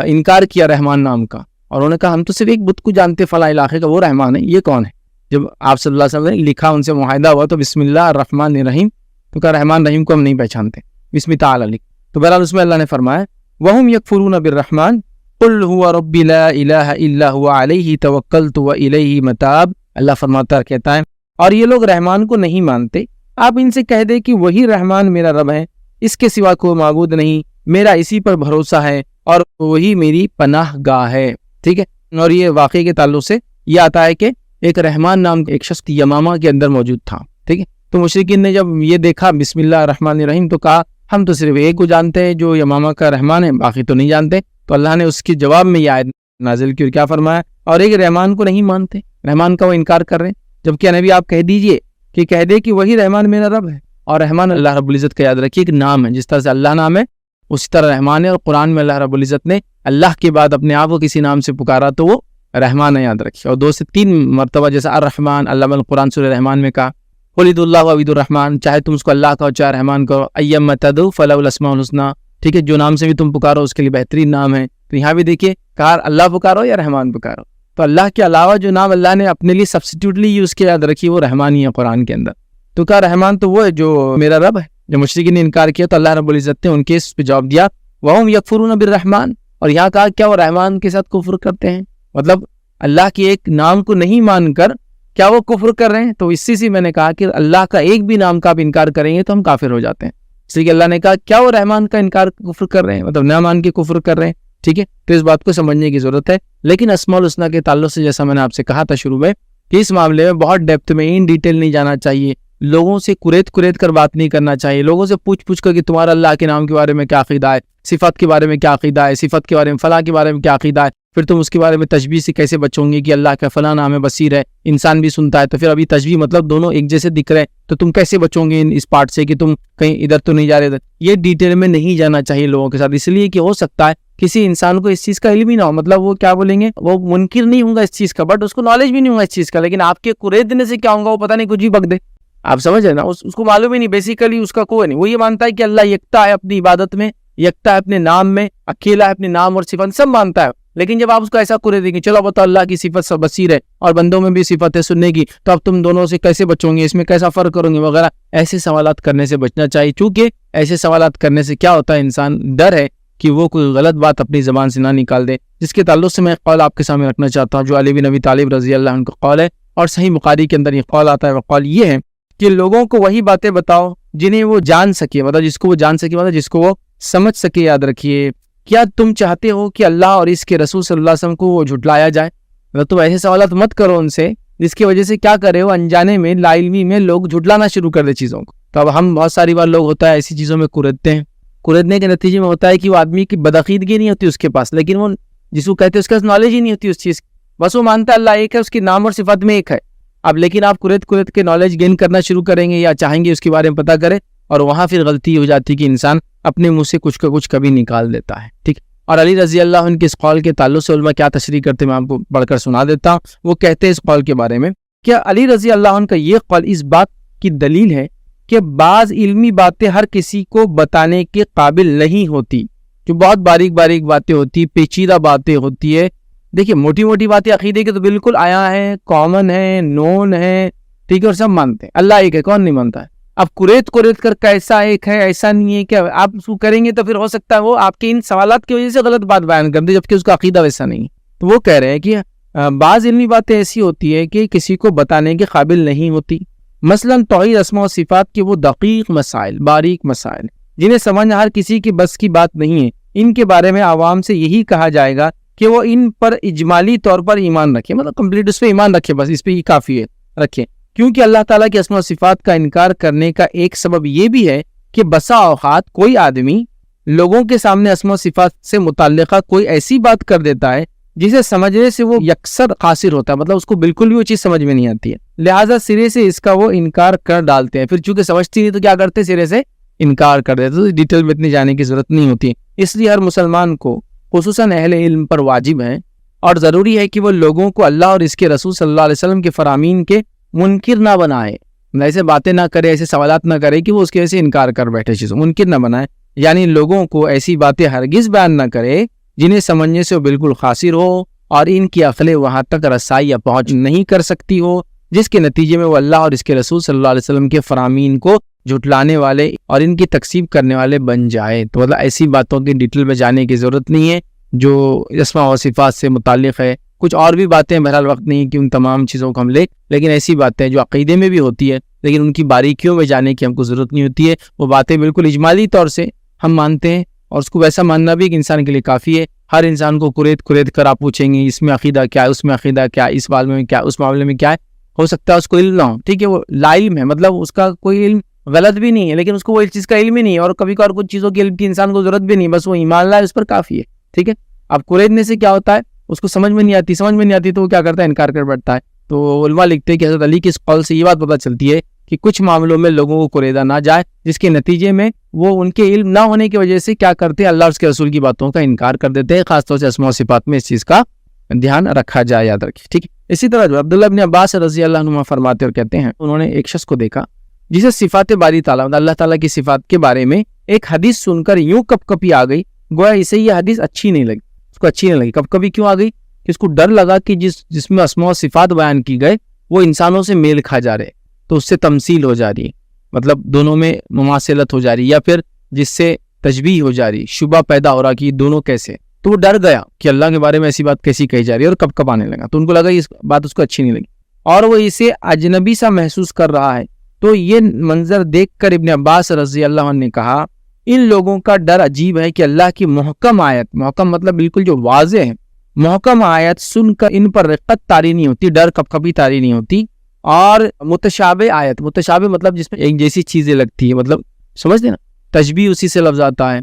انکار کیا رحمان نام کا, اور انہوں نے کہا ہم تو صرف ایک بت کو جانتے فلاں علاقے کا, وہ رحمان ہے, یہ کون ہے؟ جب آپ صلی اللہ علیہ وسلم نے لکھا, ان سے معاہدہ ہوا, تو بسم اللہ الرحمن الرحیم, تو کہا رحمان رحیم کو ہم نہیں پہچانتے, بسم تعالی لکھ. تو بہرحال اس میں اللہ نے فرمایا وَهُمْ يَكْفُرُونَ بِالرَّحْمَنِ قُلْ هُوَ رَبِّي لَا إِلَهَ إِلَّا هُوَ عَلَيْهِ تَوَكَّلْتُ وَإِلَيْهِ مَتَابِ. اللہ فرماتا ہے, کہتا ہے, اور یہ لوگ رحمان کو نہیں مانتے, آپ ان سے کہہ دیں کہ وہی رحمان میرا رب ہے, اس کے سوا کوئی معبود نہیں, میرا اسی پر بھروسہ ہے, اور وہی میری پناہ گاہ ہے. ٹھیک ہے. اور یہ واقعے کے تعلق سے یہ آتا ہے کہ ایک رحمان نام ایک شخص یمامہ کے اندر موجود تھا, ٹھیک ہے. تو مشرکین نے جب یہ دیکھا بسم اللہ الرحمن الرحیم, تو کہا ہم تو صرف ایک کو جانتے ہیں جو یمامہ کا رحمان ہے, باقی تو نہیں جانتے. تو اللہ نے اس کے جواب میں یہ آیت نازل کی اور کیا فرمایا, اور ایک رحمان کو نہیں مانتے, رحمان کا وہ انکار کر رہے ہیں, جبکہ نبی آپ کہہ دیجئے کہ کہہ دے کہ وہی رحمان میرا رب ہے. اور رحمان اللہ رب العزت کا, یاد رکھیے, ایک نام ہے, جس طرح سے اللہ نام ہے اسی طرح رحمان ہے. اور قرآن میں اللہ رب العزت نے اللہ کے بعد اپنے آپ کو کسی نام سے پکارا تو وہ رحمان ہے, یاد رکھیے. اور 2 سے 3 مرتبہ جیسا الرحمن علم القرآن سورہ رحمان میں کہا قُلِ ادعُوا اللَّهَ وَعِبُدُوا الرَّحْمَنَ, چاہے تم اس کو اللہ کہو چاہے رحمان کہو, اَيَّمَّا تَدْعُوا فَلَهُ الْأَسْمَاءُ الْحُسْنَى. ٹھیک ہے, جو نام سے بھی تم پکارو اس کے لیے بہترین نام ہے. تو یہاں بھی دیکھیے کہا اللہ پکارو یا رحمان پکارو, تو اللہ کے علاوہ جو نام اللہ نے اپنے لیے سبسٹیٹیوٹلی یوز کیا, یاد رکھیے, وہ رحمان ہی ہے قرآن کے اندر. تو کہا رحمان تو وہ ہے جو میرا رب ہے. جو مشرکین نے انکار کیا تو اللہ رب العزت نے ان کے اس پہ جواب دیا وَهُمْ يَكْفُرُونَ بِالرَّحْمَنِ. اور یہاں کہا کیا وہ رحمان کے ساتھ کفر کرتے ہیں, مطلب اللہ کے ایک نام کو نہیں مان کر کیا وہ کفر کر رہے ہیں. تو اسی سے میں نے کہا کہ اللہ کا ایک بھی نام کا آپ انکار کریں گے تو ہم کافر ہو جاتے ہیں. اس لیے کہ اللہ نے کہا کیا وہ رحمان کا انکار کفر کر رہے ہیں, مطلب نہ مان کے کفر کر رہے ہیں. ٹھیک ہے, تو اس بات کو سمجھنے کی ضرورت ہے. لیکن اسماء الحسنی کے تعلق سے جیسا میں نے آپ سے کہا تھا شروع میں کہ اس معاملے میں بہت ڈیپتھ میں ان ڈیٹیل نہیں جانا چاہیے, لوگوں سے کریت کر بات نہیں کرنا چاہیے, لوگوں سے پوچھ کر کہ تمہارا اللہ کے نام کے بارے میں کیا عقیدہ ہے, صفات کے بارے میں کیا عقیدہ ہے, صفات کے بارے میں فلاں کے بارے میں کیا عقیدہ ہے, پھر تم اس کے بارے میں تشبیہ سے کیسے بچوں گے کہ اللہ کا فلاں نام ہے بصیر ہے, انسان بھی سنتا ہے, تو پھر ابھی تشبیہ مطلب دونوں ایک جیسے دکھ رہے ہیں, تو تم کیسے بچوں گے اس پارٹ سے کہ تم کہیں ادھر تو نہیں جا رہے. یہ ڈیٹیل میں نہیں جانا چاہیے لوگوں کے ساتھ, اس لیے کہ ہو سکتا ہے کسی انسان کو اس چیز کا علم ہی نہ ہو, مطلب وہ کیا بولیں گے, وہ منکر نہیں ہوگا اس چیز کا, بٹ اس کو نالج بھی نہیں ہوگا اس چیز کا, لیکن آپ کے قریت دینے سے کیا ہوگا وہ پتہ نہیں کچھ بھی بک دے. آپ سمجھ رہے نا, اس کو معلوم ہی نہیں, بیسیکلی اس کا کوئی نہیں, وہ یہ مانتا ہے کہ اللہ یکتا ہے اپنی عبادت میں, یکتا ہے اپنے نام میں, اکیلا ہے اپنے نام اور صفات سب مانتا ہے. لیکن جب آپ اس کو ایسا کرے دیں گے چلو بتاؤ اللہ کی صفت سب بصیر ہے اور بندوں میں بھی صفت ہے سننے کی, تو اب تم دونوں سے کیسے بچوں گے, اس میں کیسا فرق کرو گے وغیرہ, ایسے سوالات کرنے سے بچنا چاہیے. چونکہ ایسے سوالات کرنے سے کیا ہوتا ہے, انسان ڈر ہے کہ وہ کوئی غلط بات اپنی زبان سے نہ نکال دے. جس کے تعلق سے میں ایک قول آپ کے سامنے رکھنا چاہتا ہوں جو علی بن ابی طالب رضی اللہ عنہ کا قول ہے, اور صحیح بخاری کے اندر یہ قول آتا ہے. وہ قول یہ ہے کہ لوگوں کو وہی باتیں بتاؤ جنہیں وہ جان سکے, مطلب جس کو وہ جان سکے, مطلب جس کو وہ سمجھ سکے. یاد رکھیے, کیا تم چاہتے ہو کہ اللہ اور اس کے رسول صلی اللہ علیہ وسلم کو وہ جھٹلایا جائے؟ مطلب تم ایسے سوالات مت کرو ان سے جس کی وجہ سے کیا کرے ہو انجانے میں, لا علمی میں لوگ جھٹلانا شروع کر دے چیزوں کو. تو اب ہم بہت ساری بار لوگ ہوتا ہے ایسی چیزوں میں کردتے ہیں. کردنے کے نتیجے میں ہوتا ہے کہ وہ آدمی کی بدعقیدگی نہیں ہوتی اس کے پاس, لیکن وہ جس کو کہتے ہیں اس کے پاس نالج ہی نہیں ہوتی اس چیز کی. بس وہ مانتا ہے اللہ ایک ہے, اس کے نام اور صفات میں ایک ہے. اب لیکن آپ کرد کے نالج گین کرنا شروع کریں گے یا چاہیں گے اس کے بارے میں پتہ کریں, اور وہاں پھر غلطی ہو جاتی کہ انسان اپنے منہ سے کچھ کا کچھ کبھی نکال دیتا ہے. ٹھیک. اور علی رضی اللہ عنہ کے اس قول کے تعلق سے علماء کیا تشریح کرتے ہیں میں آپ کو پڑھ کر سنا دیتا ہوں. وہ کہتے ہیں اس قول کے بارے میں کہ علی رضی اللہ عنہ کا یہ قول اس بات کی دلیل ہے کہ بعض علمی باتیں ہر کسی کو بتانے کے قابل نہیں ہوتی. جو بہت باریک باتیں ہوتی, پیچیدہ باتیں ہوتی ہے. دیکھیے موٹی موٹی باتیں عقیدے کے تو بالکل آیا ہے, کامن ہے, نون ہے, ٹھیک ہے, اور سب مانتے ہیں اللہ ایک ہے, کون نہیں مانتا ہے. اب کریت کر کیسا ایک ہے ایسا نہیں ہے, کیا آپ اس کو کریں گے تو پھر ہو سکتا ہے وہ آپ کے ان سوالات کی وجہ سے غلط بات بیان کر دے جبکہ اس کا عقیدہ ویسا نہیں ہے. تو وہ کہہ رہے ہیں کہ بعض علمی باتیں ایسی ہوتی ہے کہ کسی کو بتانے کے قابل نہیں ہوتی. مثلا توحید اسماء و صفات کے وہ دقیق مسائل, باریک مسائل جنہیں سمجھنا ہر کسی کی بس کی بات نہیں ہے, ان کے بارے میں عوام سے یہی کہا جائے گا کہ وہ ان پر اجمالی طور پر ایمان رکھے, مطلب کمپلیٹ اس پہ ایمان رکھے, بس اس پہ ہی کافی ہے رکھے. کیونکہ اللہ تعالیٰ کے اسماء و صفات کا انکار کرنے کا ایک سبب یہ بھی ہے کہ بسا اوقات کوئی آدمی لوگوں کے سامنے اسماء و صفات سے متعلقہ کوئی ایسی بات کر دیتا ہے جسے سمجھنے سے وہ یکسر قاصر ہوتا ہے, مطلب اس کو بالکل بھی وہ چیز سمجھ میں نہیں آتی ہے, لہٰذا سرے سے اس کا وہ انکار کر ڈالتے ہیں. پھر چونکہ سمجھتی نہیں تو کیا کرتے, سرے سے انکار کر دیتے. تو ڈیٹیل میں اتنی جانے کی ضرورت نہیں ہوتی ہے. اس لیے ہر مسلمان کو خصوصاً اہل علم پر واجب ہے اور ضروری ہے کہ وہ لوگوں کو اللہ اور اس کے رسول صلی اللہ علیہ وسلم کے فرامین کے منکر نہ بنائے, ایسے باتیں نہ کرے, ایسے سوالات نہ کرے کہ وہ اس کے وجہ سے انکار کر بیٹھے, چیزوں منکر نہ بنائے. یعنی لوگوں کو ایسی باتیں ہرگز بیان نہ کرے جنہیں سمجھنے سے وہ بالکل قاصر ہو اور ان کی عقلیں وہاں تک رسائی یا پہنچ نہیں کر سکتی ہو, جس کے نتیجے میں وہ اللہ اور اس کے رسول صلی اللہ علیہ وسلم کے فرامین کو جھٹلانے والے اور ان کی تکذیب کرنے والے بن جائے. تو مطلب ایسی باتوں کی ڈیٹیل میں جانے کی ضرورت نہیں ہے جو اسماء و صفات سے متعلق ہے. کچھ اور بھی باتیں, بہرحال وقت نہیں کہ ان تمام چیزوں کو ہم لیں, لیکن ایسی باتیں جو عقیدے میں بھی ہوتی ہے لیکن ان کی باریکیوں میں جانے کی ہم کو ضرورت نہیں ہوتی ہے. وہ باتیں بالکل اجمالی طور سے ہم مانتے ہیں اور اس کو ویسا ماننا بھی ایک انسان کے لیے کافی ہے. ہر انسان کو کریت کر آپ پوچھیں گے اس میں عقیدہ کیا ہے, اس میں عقیدہ کیا ہے, اس معاملے میں کیا, اس معاملے میں کیا ہے, ہو سکتا ہے اس کو علم نہ ہو, ٹھیک ہے, وہ لا علم ہے, مطلب اس کا کوئی علم غلط بھی نہیں ہے لیکن اس کو وہ اس چیز کا علم ہی نہیں ہے, اور کبھی کبھار کچھ چیزوں کے علم کی انسان کو ضرورت بھی نہیں, بس وہ ایمان لائے اس پر کافی ہے. ٹھیک ہے. اب کریدنے سے کیا ہوتا ہے, اس کو سمجھ میں نہیں آتی تو وہ کیا کرتا ہے, انکار کر بیٹھتا ہے. تو علماء لکھتے ہیں کہ حضرت علی کے اس قول سے یہ بات پتہ چلتی ہے کہ کچھ معاملوں میں لوگوں کو کریدا نہ جائے جس کے نتیجے میں وہ ان کے علم نہ ہونے کی وجہ سے کیا کرتے ہیں, اللہ اور اس کے رسول کی باتوں کا انکار کر دیتے ہیں. خاص طور سے اسماء و صفات میں اس چیز کا دھیان رکھا جائے, یاد رکھیے. ٹھیک ہے. اسی طرح جو عبداللہ ابن عباس رضی اللہ عنہ فرماتے اور کہتے ہیں, انہوں نے ایک شخص کو دیکھا جسے صفات باری تعالیٰ, اللہ تعالیٰ کی صفات کے بارے میں ایک حدیث سن کر یوں کپ کپی آ گئی, گویا اسے یہ حدیث اچھی نہیں لگی. اس کو اچھی نہیں لگی. کپ کپی کیوں آ گئی؟ کہ اس کو ڈر لگا کہ جس میں اسماء و صفات بیان کی گئے وہ انسانوں سے میل کھا جا رہے, تو اس سے تمثیل ہو جا رہی ہے, مطلب دونوں میں مماثلت ہو جا رہی, یا پھر جس سے تشبیہ ہو جا رہی, شبہ پیدا ہو رہا کہ یہ دونوں کیسے. تو وہ ڈر گیا کہ اللہ کے بارے میں ایسی بات کیسی کہی جا رہی ہے, اور کب آنے لگا. تو ان کو لگا یہ بات اس کو اچھی نہیں لگی اور وہ اسے اجنبی سا محسوس کر رہا ہے. تو یہ منظر دیکھ کر ابن عباس رضی اللہ عنہ نے کہا, ان لوگوں کا ڈر عجیب ہے کہ اللہ کی محکم آیت, محکم مطلب بالکل جو واضح ہے, محکم آیت سن کر ان پر رقت طاری نہیں ہوتی, ڈر کبھی طاری نہیں ہوتی, اور متشابہ آیت, متشابہ مطلب جس میں ایک جیسی چیزیں لگتی ہے, مطلب سمجھتے نا, تشبیہ اسی سے لفظ آتا ہے,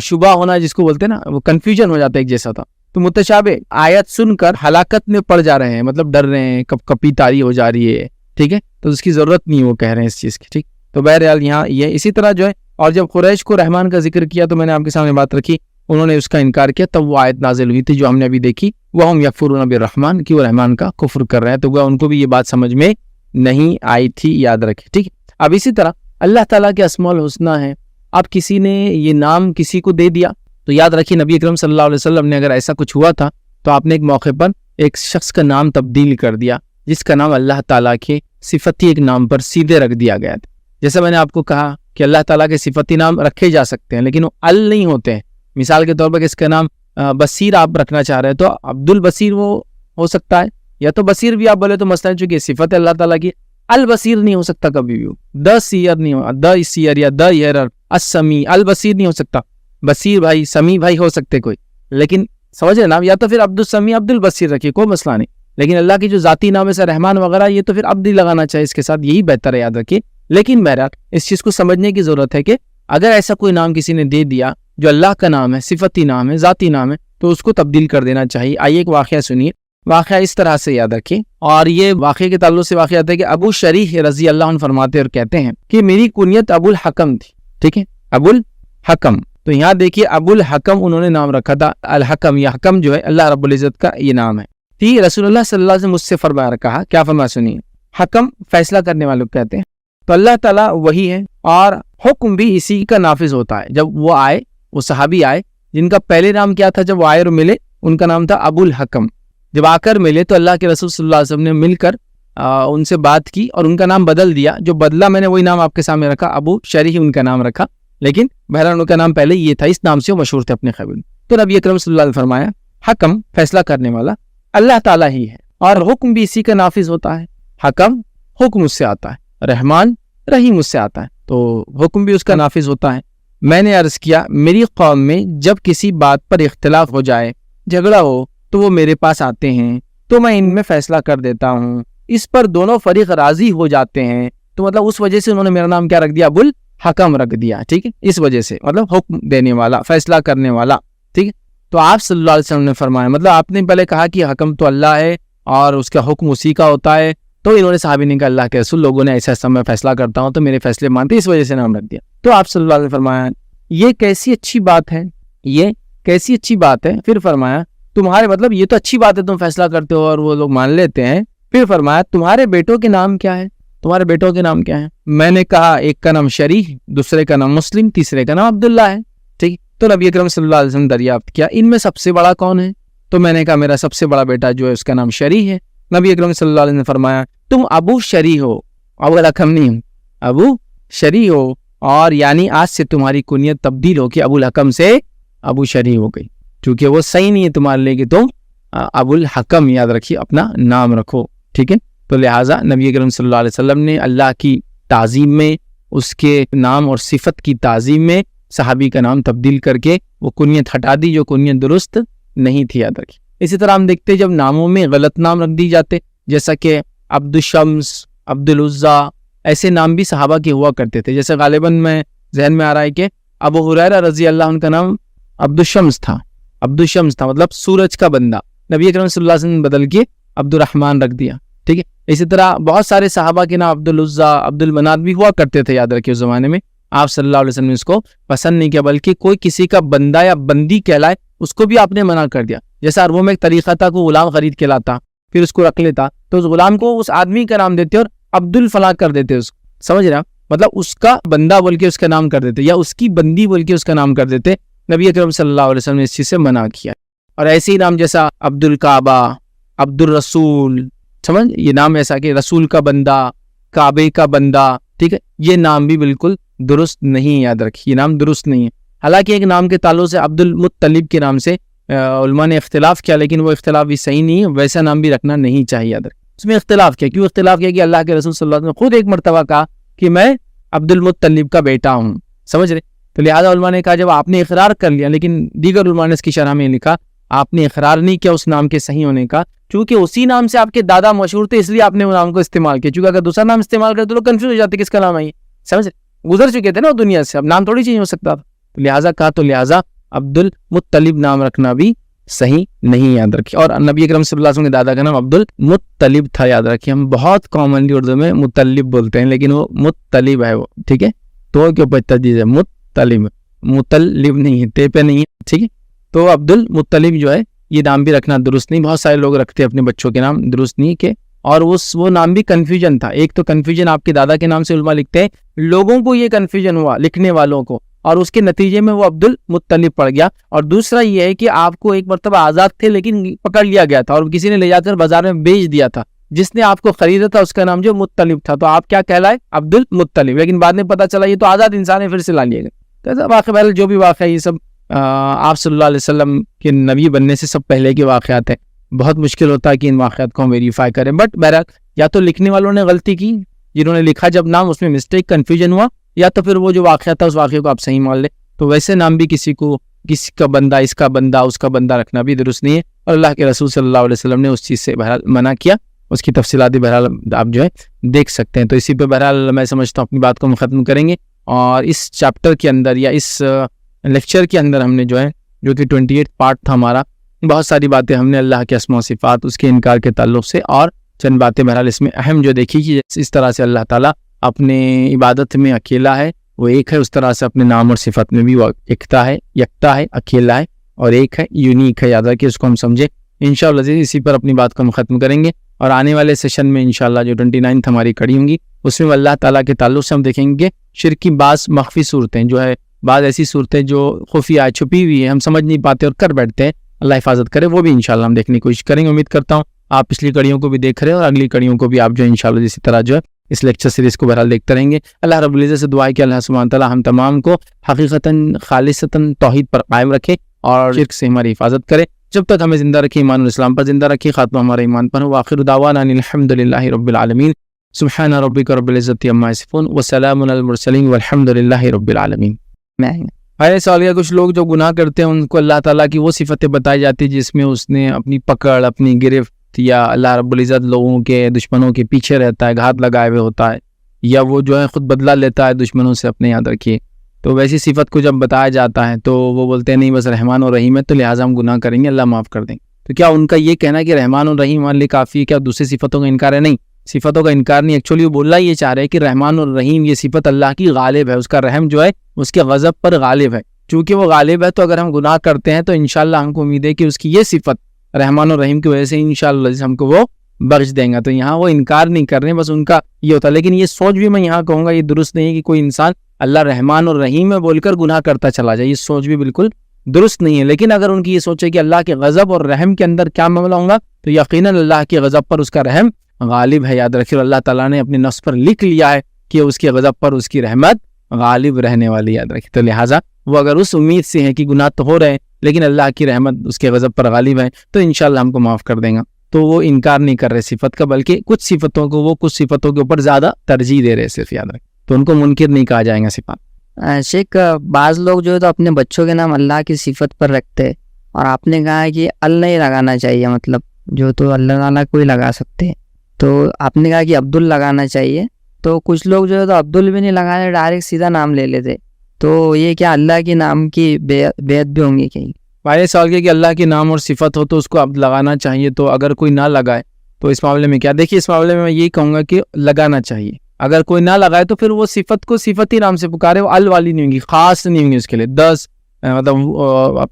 شبہ ہونا جس کو بولتے ہیں نا, وہ کنفیوژن ہو جاتا ہے ایک جیسا تھا. تو متشابہ آیت سن کر ہلاکت میں پڑ جا رہے ہیں, مطلب ڈر رہے ہیں, کبھی طاری ہو جا رہی ہے. ٹھیک ہے. تو اس کی ضرورت نہیں, وہ کہہ رہے ہیں اس چیز کی. ٹھیک. تو بہرحال یہاں یہ اسی طرح جو ہے, اور جب قریش کو رحمان کا ذکر کیا تو میں نے آپ کے سامنے بات رکھی, انہوں نے اس کا انکار کیا, تب وہ آیت نازل ہوئی تھی جو ہم نے ابھی دیکھی, وَهُمْ يَكْفُرُونَ بِالرَّحْمَنِ, کہ وہ رحمان کا کفر کر رہے ہیں. تو ان کو بھی یہ بات سمجھ میں نہیں آئی تھی, یاد رکھیں. ٹھیک. اب اسی طرح اللہ تعالیٰ کے اسماء الحسنی ہیں, اب کسی نے یہ نام کسی کو دے دیا, تو یاد رکھیے نبی اکرم صلی اللہ علیہ وسلم نے اگر ایسا کچھ ہوا تھا تو آپ نے ایک موقع پر ایک شخص کا نام تبدیل کر دیا جس کا نام اللہ تعالیٰ کے صفتی ایک نام پر سیدھے رکھ دیا گیا تھا. جیسا میں نے آپ کو کہا کہ اللہ تعالیٰ کے صفتی نام رکھے جا سکتے ہیں لیکن وہ ال نہیں ہوتے ہیں, مثال کے طور پر اس کا نام بصیر آپ رکھنا چاہ رہے ہیں تو عبد البصیر وہ ہو سکتا ہے, یا تو بصیر بھی آپ بولے تو مثلا چونکہ صفت ہے اللہ تعالیٰ کی, البصیر نہیں ہو سکتا کبھی بھی, د سیر نہیں ہو, د سیر یا د ایرر, السمیع, البصیر نہیں ہو سکتا. بصیر بھائی سمیع بھائی ہو سکتے کوئی, لیکن سمجھ رہے نا, یا تو پھر عبد السمیع عبد البصیر رکھیے, کوئی مسئلہ نہیں. لیکن اللہ کی جو ذاتی نام ہے رحمان وغیرہ, یہ تو پھر عبد ہی لگانا چاہیے اس کے ساتھ, یہی بہتر ہے, یاد رکھیے. لیکن بہرحال اس چیز کو سمجھنے کی ضرورت ہے کہ اگر ایسا کوئی نام کسی نے دے دیا جو اللہ کا نام ہے, صفتی نام ہے, ذاتی نام ہے, تو اس کو تبدیل کر دینا چاہیے. آئیے ایک واقعہ سنیے. واقعہ اس طرح سے یاد رکھیں, اور یہ واقعے کے تعلق سے واقعہ ہے کہ ابو شریح رضی اللہ عنہ فرماتے اور کہتے ہیں کہ میری کنیت ابو الحکم تھی. ٹھیک ہے, ابو الحکم. تو یہاں دیکھیے ابو الحکم انہوں نے نام رکھا تھا. الحکم یا حکم جو ہے اللہ رب العزت کا یہ نام ہے. تھی رسول اللہ صلی اللہ علیہ وسلم مجھ سے فرمایا, کہا کیا فرمایا سنیے. حکم فیصلہ کرنے والوں کو کہتے ہیں. تو اللہ تعالیٰ وہی ہے اور حکم بھی اسی کا نافذ ہوتا ہے. جب وہ آئے, وہ صحابی آئے جن کا پہلے نام کیا تھا, جب وہ آئے اور ملے ان کا نام تھا ابو الحکم. جب آ کر ملے تو اللہ کے رسول صلی اللہ علیہ وسلم نے مل کر ان سے بات کی اور ان کا نام بدل دیا. جو بدلا میں نے وہی نام آپ کے سامنے رکھا, ابو شریح ان کا نام رکھا, لیکن بہرحال ان کا نام پہلے یہ تھا, اس نام سے وہ مشہور تھے اپنے قبیلے. تو نبی اکرم صلی اللہ علیہ وسلم نے فرمایا حکم فیصلہ کرنے والا اللہ تعالیٰ ہی ہے, اور حکم بھی اسی کا نافذ ہوتا ہے. حکم حکم اس سے آتا ہے, رحمان رحیم اس سے آتا ہے, تو حکم بھی اس کا نافذ ہوتا ہے. میں نے عرض کیا میری قوم میں جب کسی بات پر اختلاف ہو جائے, جھگڑا ہو, تو وہ میرے پاس آتے ہیں تو میں ان میں فیصلہ کر دیتا ہوں. اس پر دونوں فریق راضی ہو جاتے ہیں, تو مطلب اس وجہ سے انہوں نے میرا نام کیا رکھ دیا, ابو الحکم رکھ دیا. ٹھیک ہے, اس وجہ سے مطلب حکم دینے والا, فیصلہ کرنے والا. ٹھیک ہے, تو آپ صلی اللہ علیہ وسلم نے فرمایا, مطلب آپ نے پہلے کہا کہ حکم تو اللہ ہے اور اس کا حکم اسی کا ہوتا ہے, تو انہوں نے صحابی نے کہا اللہ کے رسول لوگوں نے ایسا ایسا میں فیصلہ کرتا ہوں تو میرے فیصلے مانتے, اس وجہ سے نام رکھ دیا. تو آپ صلی اللہ علیہ وسلم نے فرمایا یہ کیسی اچھی بات ہے, یہ کیسی اچھی بات ہے. پھر فرمایا تمہارے, مطلب یہ تو اچھی بات ہے تم فیصلہ کرتے ہو اور وہ لوگ مان لیتے ہیں. پھر فرمایا تمہارے بیٹوں کے نام کیا ہے, تمہارے بیٹوں کے نام کیا ہے. میں نے کہا ایک کا نام شریح, دوسرے کا نام مسلم, تیسرے کا نام عبداللہ ہے. ٹھیک, تو نبی اکرم صلی اللہ علیہ وسلم دریافت کیا ان میں سب سے بڑا کون ہے. تو میں نے کہا میرا سب سے بڑا بیٹا جو ہے اس کا نام شریح ہے. نبی اکرم صلی اللہ علیہ وسلم نے فرمایا تم ابو شریح ہو, ابو الحکم نہیں ہو, ابو شریح ہو, اور یعنی آج سے تمہاری کنیت تبدیل ہو کہ ابو الحکم سے ابو شریح ہو گئی, کیونکہ وہ صحیح نہیں ہے تمہارے لیے کہ تم ابو الحکم یاد رکھیے اپنا نام رکھو. ٹھیک ہے, تو لہٰذا نبی اکرم صلی اللہ علیہ وسلم نے اللہ کی تعظیم میں, اس کے نام اور صفت کی تعظیم میں صحابی کا نام تبدیل کر کے وہ کنیت ہٹا دی جو کنیت درست نہیں تھی, یاد رکھیے. اسی طرح ہم دیکھتے جب ناموں میں غلط نام رکھ دی جاتے, جیسا کہ عبد الشمس, عبد العزا, ایسے نام بھی صحابہ کے ہوا کرتے تھے. جیسے غالباً میں ذہن میں آ رہا ہے کہ ابو ہریرہ رضی اللہ عنہ کا نام عبد الشمس تھا, عبد الشمس تھا مطلب سورج کا بندہ. نبی اکرم صلی اللہ علیہ وسلم نے بدل کے عبد الرحمن رکھ دیا. ٹھیک ہے, اسی طرح بہت سارے صحابہ کے نام عبد العزا, عبد المنات بھی ہوا کرتے تھے, یاد رکھیے اس زمانے میں. آپ صلی اللہ علیہ وسلم نے اس کو پسند نہیں کیا, بلکہ کوئی کسی کا بندہ یا بندی کہلائے اس کو بھی آپ نے منع کر دیا. جیسا عربوں میں ایک طریقہ تھا کہ غلام خرید کے لاتا پھر اس کو رکھ لیتا, تو اس غلام کو اس آدمی کا نام دیتے اور عبد الفلاح کر دیتے, اس سمجھ رہے ہیں, مطلب اس کا بندہ بول کے اس کا نام کر دیتے یا اس کی بندی بول کے اس کا نام کر دیتے. نبی اکرم صلی اللہ علیہ وسلم نے اس چیز سے منع کیا. اور ایسے ہی نام جیسا عبد الکعبہ, عبد الرسول, سمجھ, یہ نام ایسا کہ رسول کا بندہ, کعبے کا بندہ. ٹھیک ہے, یہ نام بھی بالکل درست نہیں, یاد رکھیے یہ نام درست نہیں ہے. حالانکہ ایک نام کے تعلق سے عبد المطلب کے نام سے علماء نے اختلاف کیا, لیکن وہ اختلاف بھی صحیح نہیں ہے, ویسا نام بھی رکھنا نہیں چاہیے. یاد رکھیں اس میں اختلاف کیا, کیوں اختلاف کیا کہ اللہ کے رسول صلی اللہ علیہ وسلم نے خود ایک مرتبہ کہا کہ میں عبد المطلب کا بیٹا ہوں, سمجھ رہے. تو لہٰذا علماء نے کہا جب آپ نے اقرار کر لیا, لیکن دیگر علماء نے اس کی شرح میں لکھا آپ نے اقرار نہیں کیا اس نام کے صحیح ہونے کا, چونکہ اسی نام سے آپ کے دادا مشہور تھے اس لیے آپ نے وہ نام کو استعمال کیا. چونکہ اگر دوسرا نام استعمال کرتے تو لوگ کنفیوز ہو جاتے کس کا نام ہے, سمجھ گزر چکے تھے نا وہ دنیا سے, اب نام تھوڑی چینج ہو سکتا تھا. تو لہٰذا کہا, تو لہٰذا عبد المطلب نام رکھنا بھی صحیح نہیں, یاد رکھیے. اور نبی اکرم صلی اللہ علیہ وسلم کے دادا کا نام عبد المطلب تھا, یاد رکھیے. ہم بہت کامنلی اردو میں مطلب بولتے ہیں لیکن وہ مطلب ہے وہ, ٹھیک ہے, تو کے اوپر تجدید ہے, مطلب, مطلب نہیں ہے, تے پہ نہیں ہے, ٹھیک ہے. تو عبد المطلب جو ہے یہ نام بھی رکھنا درست نہیں. بہت سارے لوگ رکھتے ہیں اپنے بچوں کے نام, درست نہیں کہ, اور وہ نام بھی کنفیوژن تھا. ایک تو کنفیوژن آپ کے دادا کے نام سے علماء لکھتے ہیں, لوگوں کو یہ کنفیوژن ہوا لکھنے والوں کو, اور اس کے نتیجے میں وہ عبد المطلب پڑ گیا. اور دوسرا یہ ہے کہ آپ کو ایک مرتبہ آزاد تھے لیکن پکڑ لیا گیا تھا اور کسی نے لے جا کر بازار میں بیچ دیا تھا, جس نے آپ کو خریدا تھا اس کا نام جو مطلب تھا, تو آپ کیا کہلائے, عبد المطلب. لیکن بعد میں پتا چلا یہ تو آزاد انسان ہے, پھر سے لا لیا گیا. واقعہ جو بھی واقعہ یہ سب آپ صلی اللہ علیہ وسلم کے نبی بننے سے سب پہلے کے واقعات ہیں. بہت مشکل ہوتا ہے کہ ان واقعات کو ہم ویریفائی کریں. بٹ بہرحال یا تو لکھنے والوں نے غلطی کی، جنہوں نے لکھا جب نام اس میں مسٹیک کنفیوژن ہوا، یا تو پھر وہ جو واقعہ تھا اس واقعے کو آپ صحیح مان لیں. تو ویسے نام بھی کسی کا بندہ، اس کا بندہ، اس کا بندہ رکھنا بھی درست نہیں ہے. اور اللہ کے رسول صلی اللہ علیہ وسلم نے اس چیز سے بہرحال منع کیا. اس کی تفصیلات بھی بہرحال آپ جو ہے دیکھ سکتے ہیں. تو اسی پہ بہرحال میں سمجھتا ہوں اپنی بات کو ہم ختم کریں گے. اور اس چیپٹر کے اندر یا اس لیکچر کے اندر ہم نے جو ہے، جو کہ 28 پارٹ تھا ہمارا، بہت ساری باتیں ہم نے اللہ کے اسماء و صفات، اس کے انکار کے تعلق سے، اور چند باتیں بہرحال اس میں اہم جو دیکھی کہ اس طرح سے اللہ تعالیٰ اپنے عبادت میں اکیلا ہے، وہ ایک ہے، اس طرح سے اپنے نام اور صفت میں بھی وہ یکتا ہے، اکیلا ہے اور ایک ہے، یونیک ہے. یاد رکھیں، اس کو ہم سمجھیں. انشاءاللہ اسی پر اپنی بات کو ہم ختم کریں گے. اور آنے والے سیشن میں انشاءاللہ جو 29 ہماری کڑی ہوں گی، اس میں اللہ تعالیٰ کے تعلق سے ہم دیکھیں گے شرک کی بعض مخفی صورتیں، جو ہے بعض ایسی صورتیں جو خفیہ چھپی ہوئی ہیں، ہم سمجھ نہیں پاتے اور کر بیٹھتے ہیں. اللہ حفاظت کرے. وہ بھی انشاءاللہ ہم دیکھنے کی کوشش کریں گے. امید کرتا ہوں آپ پچھلی کڑیوں کو بھی دیکھ رہے ہیں اور اگلی کڑیوں کو بھی آپ جو ہے انشاءاللہ اسی طرح جو ہے اس لیکچر سیریز کو بہرحال دیکھتے رہیں گے. اللہ رب العزت سے دعا ہے کہ اللہ سبحانہ تعالیٰ ہم تمام کو حقیقتاً خالصتاً توحید پر قائم رکھے اور شرک سے ہماری حفاظت کرے. جب تک ہمیں زندہ رکھے، ایمان والاسلام پر زندہ رکھے، خاتمہ ہمارا ایمان پر ہو. وآخر دعوانا ان الحمدللہ رب العالمین. سبحان ربک رب العزت عما یصفون وسلام علی المرسلین والحمدللہ رب العالمین. سوالیہ کچھ لوگ جو گناہ کرتے ہیں ان کو اللہ تعالیٰ کی وہ صفتیں بتائی جاتی جس میں اس نے اپنی پکڑ، اپنی گرفت، یا اللہ رب العزت لوگوں کے دشمنوں کے پیچھے رہتا ہے، گھات لگائے ہوئے ہوتا ہے، یا وہ جو ہے خود بدلہ لیتا ہے دشمنوں سے اپنے. یاد رکھیے. تو ویسی صفت کو جب بتایا جاتا ہے تو وہ بولتے ہیں نہیں بس رحمان اور رحیم ہے تو لہٰذا ہم گناہ کریں گے، اللہ معاف کر دیں. تو کیا ان کا یہ کہنا کہ رحمان اور رحیم ہمارے لیے کافی ہے؟ کیا دوسری صفتوں کا انکار ہے؟ نہیں، صفتوں کا انکار نہیں. ایکچولی وہ بولنا یہ چاہ رہے ہیں کہ رحمان اور رحیم یہ صفت اللہ کی غالب ہے، اس کا رحم جو ہے اس کے غضب پر غالب ہے. چونکہ وہ غالب ہے تو اگر ہم گناہ کرتے ہیں تو انشاءاللہ ہم کو امید ہے کہ اس کی یہ صفت رحمان اور رحیم کی وجہ سے انشاءاللہ ہم کو وہ بخش دیں گا. تو یہاں وہ انکار نہیں کر رہے ہیں، بس ان کا یہ ہوتا ہے. لیکن یہ سوچ بھی میں یہاں کہوں گا یہ درست نہیں ہے کہ کوئی انسان اللہ رحمان اور رحیم ہے بول کر گناہ کرتا چلا جائے. یہ سوچ بھی بالکل درست نہیں ہے. لیکن اگر ان کی یہ سوچ ہے کہ اللہ کے غضب اور رحم کے اندر کیا معاملہ ہوگا، تو یقیناً اللہ کے غضب پر اس کا رحم غالب ہے. یاد رکھیے، اللہ تعالیٰ نے اپنے نفس پر لکھ لیا ہے کہ اس کے غضب پر اس کی رحمت غالب رہنے والی. یاد رکھیے. تو لہٰذا وہ اگر اس امید سے ہے کہ گناہ تو ہو رہے ہیں لیکن اللہ کی رحمت اس کے غضب پر غالب ہے تو انشاءاللہ ہم کو معاف کر دیں گا. تو وہ انکار نہیں کر رہے صفت کا، بلکہ کچھ صفتوں کو وہ کچھ صفتوں کے اوپر زیادہ ترجیح دے رہے صرف. یاد رکھیں، تو ان کو منکر نہیں کہا جائے گا صفات. شیخ، بعض لوگ جو ہے تو اپنے بچوں کے نام اللہ کی صفت پر رکھتے ہیں، اور آپ نے کہا ہے کہ اللہ نہیں لگانا چاہیے، مطلب جو تو اللہ تعالیٰ کو ہی لگا سکتے ہیں. تو آپ نے کہا کہ عبدل لگانا چاہیے، تو کچھ لوگ جو ہے تو عبدل بھی نہیں لگانے، ڈائریکٹ سیدھا نام لے لیتے. تو یہ کیا اللہ کے نام کی بیعت بھی ہوں گی کہیں؟ بھائی سوال کیا کہ اللہ کے نام اور صفت ہو تو اس کو اب لگانا چاہیے، تو اگر کوئی نہ لگائے تو اس معاملے میں کیا؟ دیکھیے، اس معاملے میں یہی کہوں گا کہ لگانا چاہیے. اگر کوئی نہ لگائے تو پھر وہ صفت کو صفت ہی نام سے پکارے، وہ ال والی نہیں ہوں گی، خاص نہیں ہوں گی اس کے لیے. 10 مطلب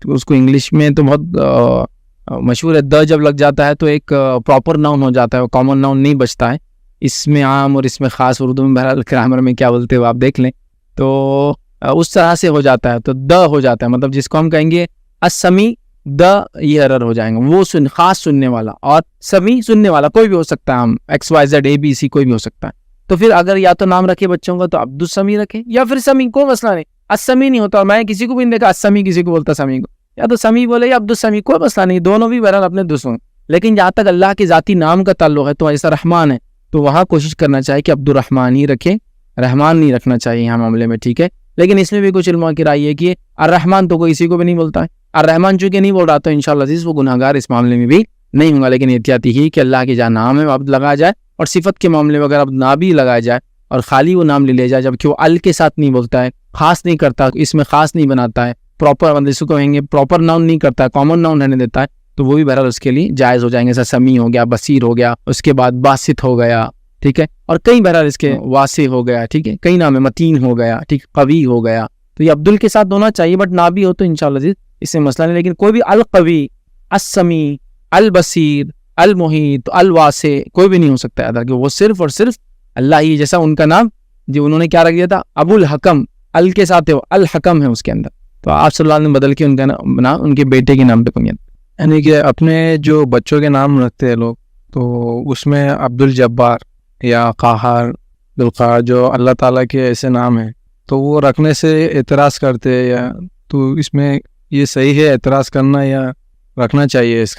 اس کو انگلش میں تو بہت مشہور ہے، د جب لگ جاتا ہے تو ایک پراپر ناؤن ہو جاتا ہے، وہ کامن ناؤن نہیں بچتا ہے. اس میں عام اور اس میں خاص، اردو میں بہرحال گرامر میں کیا بولتے ہو آپ دیکھ لیں. تو اس طرح سے ہو جاتا ہے، تو د ہو جاتا ہے، مطلب جس کو ہم کہیں گے السمی، د یہ ایرر ہو جائیں گے. وہ خاص سننے والا، اور سمی سننے والا کوئی بھی ہو سکتا ہے، ہم X Y Z A B C کوئی بھی ہو سکتا ہے. تو پھر اگر یا تو نام رکھے بچوں کا تو عبد السمی رکھے، یا پھر سمی، کوئی مسئلہ نہیں. السمی نہیں ہوتا، میں کسی کو بھی نہیں دیکھا السمی کسی کو بولتا سمی کو، یا تو سمی بولے یا عبد السمی، کوئی مسئلہ نہیں، دونوں بھی بہرحال اپنے دوستوں. لیکن جہاں تک اللہ کے ذاتی نام کا تعلق ہے تو ایسا رحمان ہے تو وہاں کوشش کرنا چاہیے کہ عبد الرحمن ہی رکھے، رحمان نہیں رکھنا چاہیے یہاں معاملے میں. ٹھیک ہے. لیکن اس میں بھی کچھ علماء کی رائے ہے کہ الرحمن تو کوئی اسی کو بھی نہیں بولتا ہے. الرحمن چونکہ نہیں بول رہا تو انشاءاللہ عزیز وہ گناہ گار اس معاملے میں بھی نہیں ہوں گا. لیکن احتیاطی ہی کہ اللہ کے جہاں نام ہے عبد لگایا جائے، اور صفت کے معاملے میں اگر اب نہ بھی لگایا جائے اور خالی وہ نام لے لیا جائے، جبکہ وہ ال کے ساتھ نہیں بولتا ہے، خاص نہیں کرتا، اس میں خاص نہیں بناتا ہے، پراپر مطلب اس کو کہیں گے پراپر ناؤن نہیں کرتا ہے، کامن ناؤن رہنے دیتا ہے، تو وہ بھی بہرحال اس کے لیے جائز ہو جائیں گے. جیسا سمیع ہو گیا، بصیر ہو گیا، اس کے بعد باسط ہو گیا. ٹھیک ہے. اور کئی بہرحال اس کے واسع ہو گیا. ٹھیک ہے. کئی نام ہے، متین ہو گیا، ٹھیک، قوی ہو گیا. تو یہ عبدل کے ساتھ ہونا چاہیے، بٹ نہ بھی ہو تو انشاءاللہ عزیز اس میں مسئلہ نہیں. لیکن کوئی بھی القوی، السمیع، البصیر، المحیط، الواسع کوئی بھی نہیں ہو سکتا ہے، کہ وہ صرف اور صرف اللہ ہی. جیسا ان کا نام جو انہوں نے کیا رکھ دیا تھا، ابو الحکم، ال کے ساتھ ہے، وہ الحکم ہے اس کے اندر. تو آپ صلی اللہ علیہ وسلم نے بدل کے ان کا نام ان کے بیٹے کے نام پہ کنیت. یعنی کہ اپنے جو بچوں کے نام رکھتے ہیں لوگ، تو اس میں عبد الجبار یا قہار، ذوالقہار، جو اللہ تعالیٰ کے ایسے نام ہیں، تو وہ رکھنے سے اعتراض کرتے ہیں، یا تو اس میں یہ صحیح ہے اعتراض کرنا یا رکھنا چاہیے اس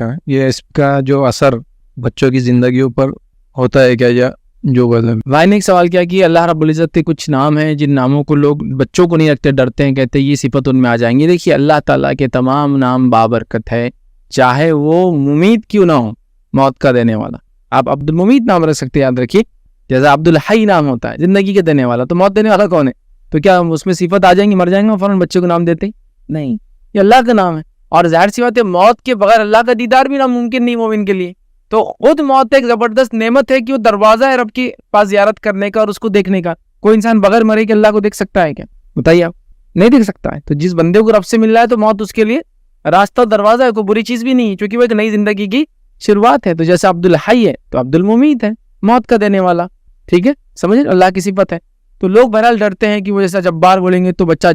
کا جو اثر بچوں کی زندگیوں پر ہوتا ہے کیا یا جو غلط؟ بھائی نے ایک سوال کیا کہ اللہ رب العزت کے کچھ نام ہیں جن ناموں کو لوگ بچوں کو نہیں رکھتے، ڈرتے ہیں، کہتے ہیں یہ صفت ان میں آ جائیں گی. دیکھیے اللہ تعالیٰ کے تمام نام بابرکت ہے، چاہے وہ ممید کیوں نہ ہو، موت کا دینے والا. آپ عبد الممید نام رکھ سکتے ہیں، یاد رکھیے. جیسا عبد الحی نام ہوتا ہے زندگی کے دینے والا، تو موت دینے والا کون ہے؟ تو کیا اس میں صفت آ جائیں گی، مر جائیں گے فوراً بچے کو نام دیتے ہی؟ نہیں، یہ اللہ کا نام ہے. اور ظاہر سی بات ہے موت کے بغیر اللہ کا دیدار بھی ناممکن نہیں مومن کے لیے. تو خود موت ایک زبردست نعمت ہے کہ وہ دروازہ ہے رب کے پاس زیارت کرنے کا اور اس کو دیکھنے کا. کوئی انسان بغیر مرے کہ اللہ کو دیکھ سکتا ہے کیا؟ بتائیے آپ، نہیں دیکھ سکتا ہے. تو جس بندے کو رب سے مل رہا ہے تو موت اس کے لیے راستہ دروازہ ہے، کوئی بری چیز بھی نہیں ہے، چونکہ وہ ایک نئی زندگی کی شروعات ہے. تو جیسے عبد الحی ہے تو عبد الممید ہے، موت کا دینے والا. ٹھیک ہے، سمجھے، اللہ کی صفت ہے. تو لوگ بہرحال ڈرتے ہیں کہ وہ جیسا جبار بولیں گے تو بچہ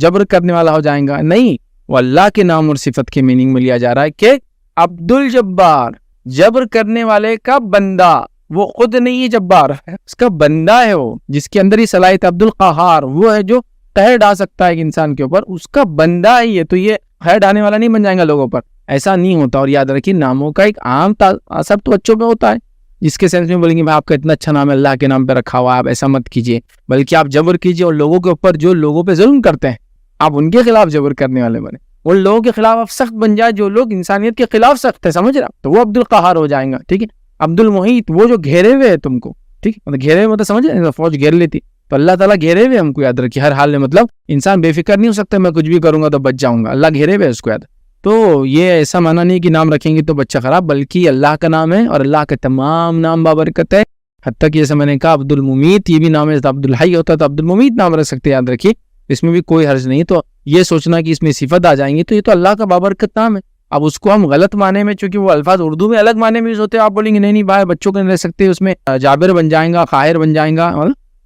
جبر کرنے والا ہو جائے گا. نہیں، وہ اللہ کے نام اور صفت کے میننگ میں لیا جا رہا ہے کہ عبد الجبار، جبر کرنے والے کا بندہ. وہ خود نہیں ہے جبار، اس کا بندہ ہے، وہ جس کے اندر ہی صلاحیت. عبد القہار وہ ہے جو قہر ڈال سکتا ہے ایک انسان کے اوپر، اس کا بندہ ہی ہے. تو یہ قہر ڈالنے والا نہیں بن جائے گا لوگوں پر، ایسا نہیں ہوتا. اور یاد رکھیے ناموں کا ایک عام اثر تو بچوں پہ ہوتا ہے، جس کے سینس میں بولیں گے بھائی آپ کا اتنا اچھا نام ہے، اللہ کے نام پہ رکھا ہوا ہے، آپ ایسا مت کیجیے، بلکہ آپ جبر کیجیے. اور لوگوں کے اوپر جو لوگوں پہ ظلم کرتے ہیں آپ ان کے خلاف جبر کرنے والے بنے. ان لوگوں کے خلاف آپ سخت بن جائے جو لوگ انسانیت کے خلاف سخت ہے، سمجھ رہا، تو وہ عبد القہار ہو جائیں گا. ٹھیک ہے. عبد المحیط وہ جو گھیرے ہوئے ہے تم کو. ٹھیک ہے، مطلب گھیرے ہوئے مطلب سمجھ رہے، فوج گھیر لیتی. تو اللہ تعالیٰ گھیرے ہوئے ہم کو یاد رکھیے ہر حال میں. مطلب انسان بے فکر نہیں ہو سکتا میں کچھ بھی کروں گا تو بچ جاؤں گا، اللہ گھیرے ہوئے اس کو یاد. تو یہ ایسا معنی نہیں کہ نام رکھیں گے تو بچہ خراب، بلکہ اللہ کا نام ہے اور اللہ کے تمام نام بابرکت ہے. حتیٰ کہ جیسے میں نے کہا عبد الممید یہ بھی نام ہے، عبد الحی ہوتا ہے تو عبد الممید نام رکھ سکتے، یاد رکھیے، اس میں بھی کوئی حرج نہیں. تو یہ سوچنا کہ اس میں صفت آ جائیں گی تو یہ تو اللہ کا بابرکت نام ہے. اب اس کو ہم غلط معنی میں، چونکہ وہ الفاظ اردو میں الگ معنی میں یوز ہوتے ہیں، آپ بولیں گے نہیں بھائی بچوں کو نہیں رہ سکتے، اس میں جابر بن جائیں گا، خیر بن جائیں گا،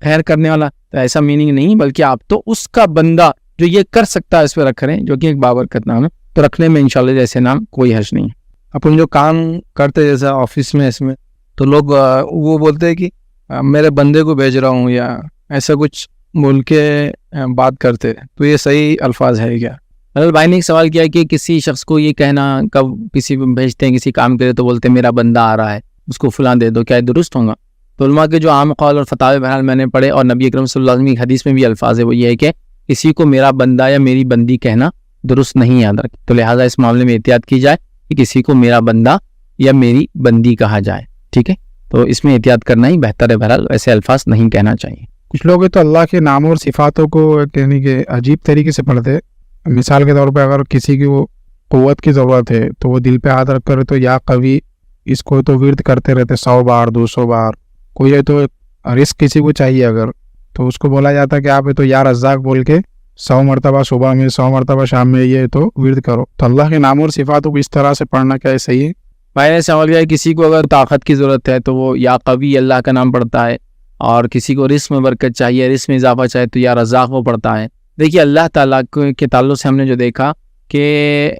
خیر کرنے والا. تو ایسا میننگ نہیں، بلکہ آپ تو اس کا بندہ جو یہ کر سکتا ہے اس پہ رکھ رہے ہیں، جو کہ ایک بابرکت نام ہے. تو رکھنے میں انشاءاللہ جیسے نام کوئی حرج نہیں ہے. اپن جو کام کرتے جیسا آفس میں اس میں تو لوگ وہ بولتے ہیں کہ میرے بندے کو بھیج رہا ہوں یا ایسا کچھ بول کے بات کرتے، تو یہ صحیح الفاظ ہے کیا؟ حضرت بھائی نے ایک سوال کیا کہ کسی شخص کو یہ کہنا، کب کسی کو بھیجتے ہیں کسی کام کے لیے تو بولتے ہیں میرا بندہ آ رہا ہے اس کو فلاں دے دو، کیا یہ درست ہوگا؟ تو علماء کے جو عام قول اور فتاوی بہرحال میں نے پڑھے، اور نبی اکرم صلی اللہ علیہ وسلم کی حدیث میں بھی الفاظ ہے، وہ یہ ہے کہ کسی کو میرا بندہ یا میری بندی کہنا درست نہیں، یاد رکھ. تو لہٰذا اس معاملے میں احتیاط کی جائے کہ کسی کو میرا بندہ یا میری بندی کہا جائے. ٹھیک ہے، تو اس میں احتیاط کرنا ہی بہتر ہے. بہرحال ایسے الفاظ نہیں کہنا چاہیے. کچھ لوگ تو اللہ کے ناموں اور صفاتوں کو یعنی کہ عجیب طریقے سے پڑھتے. مثال کے طور پہ اگر کسی کی وہ قوت کی ضرورت ہے تو وہ دل پہ ہاتھ رکھ کر تو یا قوی اس کو تو ورد کرتے رہتے 100 بار 200 بار. کوئی ہے تو رزق کسی کو چاہیے اگر تو اس کو بولا جاتا ہے کہ آپ تو یا رزاق بول کے 100 مرتبہ صبح میں 100 مرتبہ شام میں یہ تو ورد کرو. تو اللہ کے ناموں اور صفاتوں کو اس طرح سے پڑھنا کیا صحیح ہے؟ بھائی نے سوال کیا کسی کو اگر طاقت کی ضرورت ہے تو وہ یا قوی اللہ کا نام پڑھتا ہے، اور کسی کو رزق میں برکت چاہیے، رزق میں اضافہ چاہے تو یا رزاق وہ پڑھتا ہے. دیکھیے اللہ تعالیٰ کے تعلق سے ہم نے جو دیکھا کہ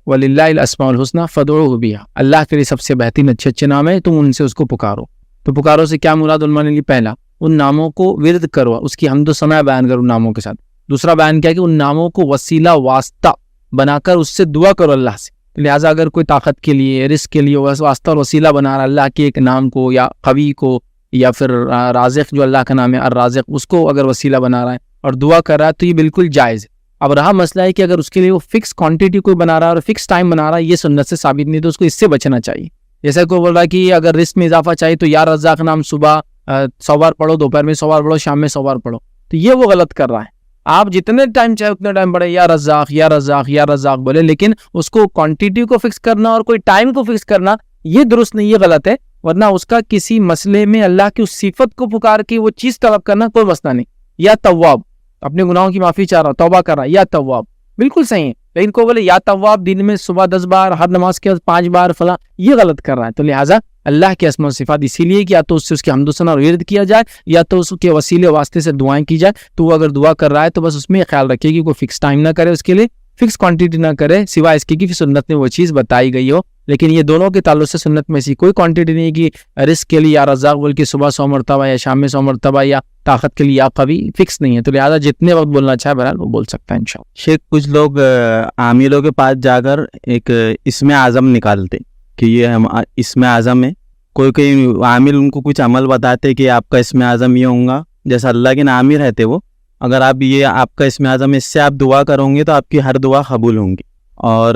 وَلِلَّهِ الْأَسْمَاءُ الْحُسْنَى فَادْعُوهُ بِهَا، اللہ کے لیے سب سے بہترین اچھے نام ہے، تم ان سے اس کو پکارو. تو پکارو سے کیا مراد علماء نے لی؟ پہلا ان ناموں کو ورد کرو، اس کی حمد و ثنا بیان کرو ناموں کے ساتھ. دوسرا بیان کیا کہ ان ناموں کو وسیلہ واسطہ بنا کر اس سے دعا کرو اللہ سے. لہٰذا اگر کوئی طاقت کے لیے، رزق کے لیے واسطہ اور وسیلہ بنا رہا اللہ کے ایک نام کو یا قوی کو یا پھر رازق جو اللہ کا نام ہے الرازق، اس کو اگر وسیلہ بنا رہا ہے اور دعا کر رہا ہے تو یہ بالکل جائز ہے. اب رہا مسئلہ ہے کہ اگر اس کے لیے وہ فکس کوانٹٹی کوئی بنا رہا ہے اور فکس ٹائم بنا رہا ہے، یہ سنت سے ثابت نہیں، تو اس کو اس سے بچنا چاہیے. جیسا کوئی بول رہا ہے کہ اگر رزق میں اضافہ چاہیے تو یا رزاق نام صبح 100 بار پڑھو، دوپہر میں 100 بار پڑھو، شام میں 100 بار پڑھو، تو یہ وہ غلط کر رہا ہے. آپ جتنے ٹائم چاہے اتنے ٹائم پڑھے یا رزاق یا رزاق یا رزاق بولے، لیکن اس کو کوانٹٹی کو فکس کرنا اور کوئی ٹائم کو فکس کرنا یہ درست نہیں، یہ غلط ہے. ورنہ اس کا کسی مسئلے میں اللہ کی اس صفت کو پکار کے وہ چیز طلب کرنا کوئی مسئلہ نہیں. یا تواب اپنے گناہوں کی معافی چاہ رہا، توبہ کر رہا، یا تواب بالکل صحیح ہے. لیکن کو بولے یا تواب دن میں صبح 10 بار، ہر نماز کے 5 بار فلاں، یہ غلط کر رہا ہے. تو لہٰذا اللہ کے اسماء و صفات اسی لیے کہ یا تو اس سے اس کی حمد و ثنا اور ورد کیا جائے یا تو اس کے وسیلے واسطے سے دعائیں کی جائے. تو وہ اگر دعا کر رہا ہے تو بس اس میں خیال رکھے کہ کوئی فکس ٹائم نہ کرے، اس کے لیے فکس کوانٹٹی نہ کرے، سوائے اس کی کہ سنت میں وہ چیز بتائی گئی ہو لیکن یہ دونوں کے تعلق سے سنت میں ایسی کوئی کوانٹٹی نہیں کہ رزق کے لیے یا رزاق بول کے صبح 100 مرتبہ یا شام میں 100 مرتبہ یا طاقت کے لیے یا قوی فکس نہیں ہے. تو لہٰذا جتنے وقت بولنا چاہے بہرحال وہ بول سکتا ہے انشاءاللہ. شیخ کچھ لوگ عاملوں کے پاس جا کر ایک اسم اعظم نکالتے کہ یہ ہم اسم اعظم ہے. کوئی عامل ان کو کچھ عمل بتاتے کہ آپ کا اسم اعظم یہ ہوں گا, جیسا اللہ کے عامل رہتے وہ, اگر آپ یہ آپ کا اسم اعظم اس سے آپ دعا کرو گے تو آپ کی ہر دعا قبول ہوں گی. اور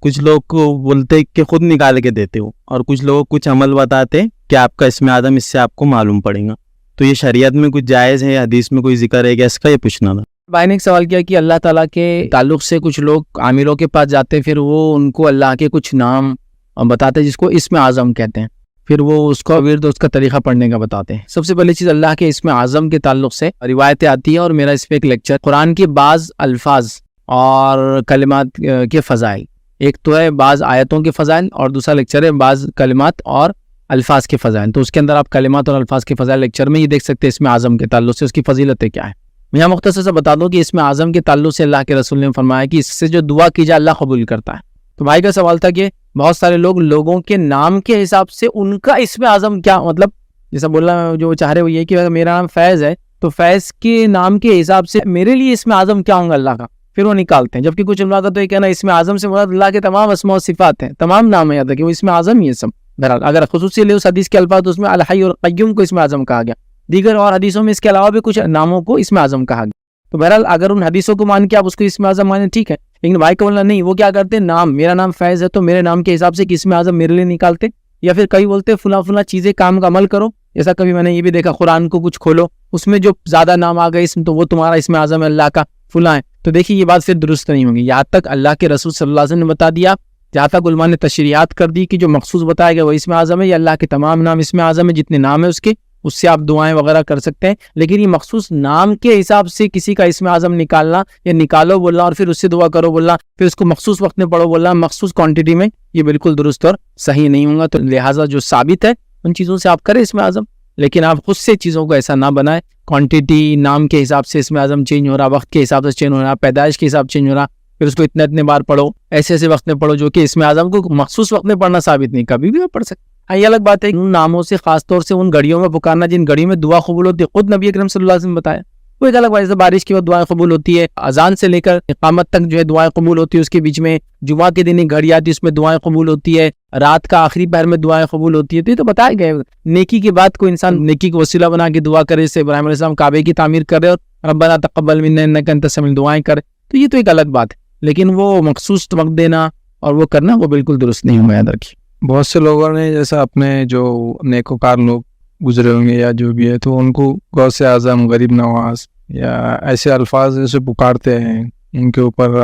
کچھ لوگ کو بولتے کہ خود نکال کے دیتے ہو, اور کچھ لوگ کچھ عمل بتاتے کہ آپ کا اسم اعظم اس سے آپ کو معلوم پڑے گا. تو یہ شریعت میں کچھ جائز ہے, حدیث میں کوئی ذکر ہے کہ اس کا, یہ پوچھنا تھا. بھائی نے ایک سوال کیا کہ اللہ تعالیٰ کے تعلق سے کچھ لوگ عاملوں کے پاس جاتے پھر وہ ان کو اللہ کے کچھ نام بتاتے جس کو اسم اعظم کہتے ہیں, پھر وہ اس کو ورد اس کا طریقہ پڑھنے کا بتاتے ہیں. سب سے پہلی چیز اللہ کے اسم اعظم کے تعلق سے روایتیں آتی ہیں, اور میرا اس پہ ایک لیکچر قرآن کے بعض الفاظ اور کلمات کے فضائل, ایک تو ہے بعض آیتوں کے فضائل اور دوسرا لیکچر ہے بعض کلمات اور الفاظ کے فضائل. تو اس کے اندر آپ کلمات اور الفاظ کے فضائل لیکچر میں یہ دیکھ سکتے ہیں اسم اعظم کے تعلق سے اس کی فضیلتیں کیا ہے. میں یہاں مختصر سے بتا دوں کہ اسم اعظم کے تعلق سے اللہ کے رسول نے فرمایا کہ اس سے جو دعا کی جائے اللہ قبول کرتا ہے. تو بھائی کا سوال تھا کہ بہت سارے لوگوں کے نام کے حساب سے ان کا اسم اعظم کیا, مطلب جیسا بولنا جو چاہ رہے وہ یہ کہ میرا نام فیض ہے تو فیض کے نام کے حساب سے میرے لیے اسم اعظم کیا ہوں گا اللہ کا, پھر وہ نکالتے ہیں. جبکہ کچھ علماء کا تو یہ کہنا اسم اعظم سے مراد اللہ کے تمام اسماء و صفات ہیں, تمام نام ہے, یاد رکھیں وہ اسم اعظم ہی ہے سب. بہرحال اگر خصوصی لے اس حدیث کے الفاظ تو اس میں الحی اور قیوم کو اسم اعظم کہا گیا, دیگر اور حدیثوں میں اس کے علاوہ بھی کچھ ناموں کو اسم اعظم کہا گیا. تو بہرحال اگر ان حدیثوں کو مان کے آپ اس کو اسم اعظم مانیں ٹھیک ہے, لیکن بھائی کا بولنا نہیں, وہ کیا کرتے ہیں نام, میرا نام فیض ہے تو میرے نام کے حساب سے اسم اعظم میرے لیے نکالتے, یا پھر کئی بولتے فلاں چیزیں کام کا عمل کرو. جیسا کبھی میں نے یہ بھی دیکھا قرآن کو کچھ کھولو اس میں جو زیادہ نام آ گئے اسم تو وہ تمہارا اسم اعظم ہے اللہ کا فلاں ہے. تو دیکھیے یہ بات پھر درست نہیں ہوگی. یہاں تک اللہ کے رسول صلی اللہ علیہ وسلم نے بتا دیا, جہاں تک علماء نے تشریحات کر دی کہ جو مخصوص بتایا گیا وہ اسم اعظم ہے, یا اللہ کے تمام نام اسم اعظم ہے, جتنے نام ہیں اس سے آپ دعائیں وغیرہ کر سکتے ہیں. لیکن یہ مخصوص نام کے حساب سے کسی کا اسم اعظم نکالنا یا نکالو بولنا اور پھر اس سے دعا کرو بولنا, پھر اس کو مخصوص وقت میں پڑھو بولنا, مخصوص کوانٹٹی میں, یہ بالکل درست اور صحیح نہیں ہوگا. تو لہٰذا جو ثابت ہے ان چیزوں سے آپ کریں اسم اعظم, لیکن آپ خود سے چیزوں کو ایسا نہ بنائیں. کوانٹٹی نام کے حساب سے اسم اعظم چینج ہو رہا, وقت کے حساب سے چینج ہو رہا, پیدائش کے حساب سے چینج ہو رہا, پھر اس کو اتنے بار پڑھو, ایسے وقت میں پڑھو جو کہ اسم اعظم کو مخصوص وقت میں پڑھنا ثابت نہیں, کبھی بھی آپ پڑھ سکتے. یہ الگ بات ہے ان ناموں سے خاص طور سے ان گھڑیوں میں پکارنا جن گھڑیوں میں دعا قبول ہوتی ہے, خود نبی اکرم صلی اللہ علیہ وسلم بتایا. وہ ایک الگ بات ہے, بارش کے وقت دعائیں قبول ہوتی ہے, اذان سے لے کر اقامت تک جو ہے دعائیں قبول ہوتی ہے, اس کے بیچ میں جمعہ کے دن ایک گھڑی آتی ہے اس میں دعائیں قبول ہوتی ہے, رات کا آخری پہر میں دعائیں قبول ہوتی ہے. تو یہ تو بتایا گیا. نیکی کے بعد کوئی انسان نیکی کو وسیلہ بنا کے دعا کرے, جیسے ابراہیم علیہ السلام کعبے کی تعمیر کر رہے اور ربنا تقبل منا انک انت السمیع العلیم دعائیں کرے, تو یہ تو ایک الگ بات ہے. لیکن وہ مخصوص وقت دینا اور وہ کرنا وہ بالکل درست نہیں ہوگا, یاد رکھیے. بہت سے لوگوں نے جیسا اپنے جو نیکوکار لوگ گزرے ہوں گے یا جو بھی ہے تو ان کو غوث اعظم, غریب نواز یا ایسے الفاظ جیسے پکارتے ہیں, ان کے اوپر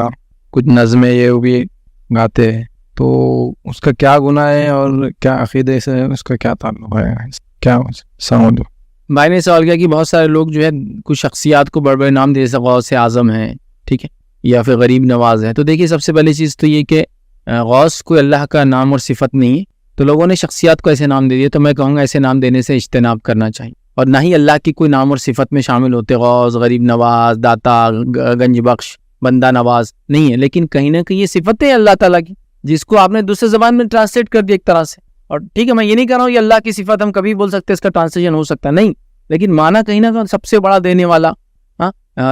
کچھ نظمیں یہ بھی گاتے ہیں, تو اس کا کیا گناہ ہے اور کیا عقیدے سے اس کا کیا تعلق ہے, کیا سمجھو. بھائی نے سوال کیا کہ بہت سارے لوگ جو ہے کچھ شخصیات کو بڑے بڑے نام دے, جیسے غوث اعظم ہے ٹھیک ہے, یا پھر غریب نواز ہے. تو دیکھیے سب سے پہلی چیز تو یہ کہ غوث کوئی اللہ کا نام اور صفت نہیں ہے, تو لوگوں نے شخصیات کو ایسے نام دے دیے. تو میں کہوں گا ایسے نام دینے سے اجتناب کرنا چاہیے, اور نہ ہی اللہ کی کوئی نام اور صفت میں شامل ہوتے. غوث, غریب نواز, داتا, گنج بخش, بندہ نواز نہیں ہے, لیکن کہیں نہ کہیں یہ صفت ہے اللہ تعالیٰ کی جس کو آپ نے دوسرے زبان میں ٹرانسلیٹ کر دیا ایک طرح سے. اور ٹھیک ہے, میں یہ نہیں کہہ رہا ہوں یہ اللہ کی صفت ہم کبھی بول سکتے اس کا ٹرانسلیشن ہو سکتا نہیں, لیکن مانا کہیں نہ کہیں سب سے بڑا دینے والا,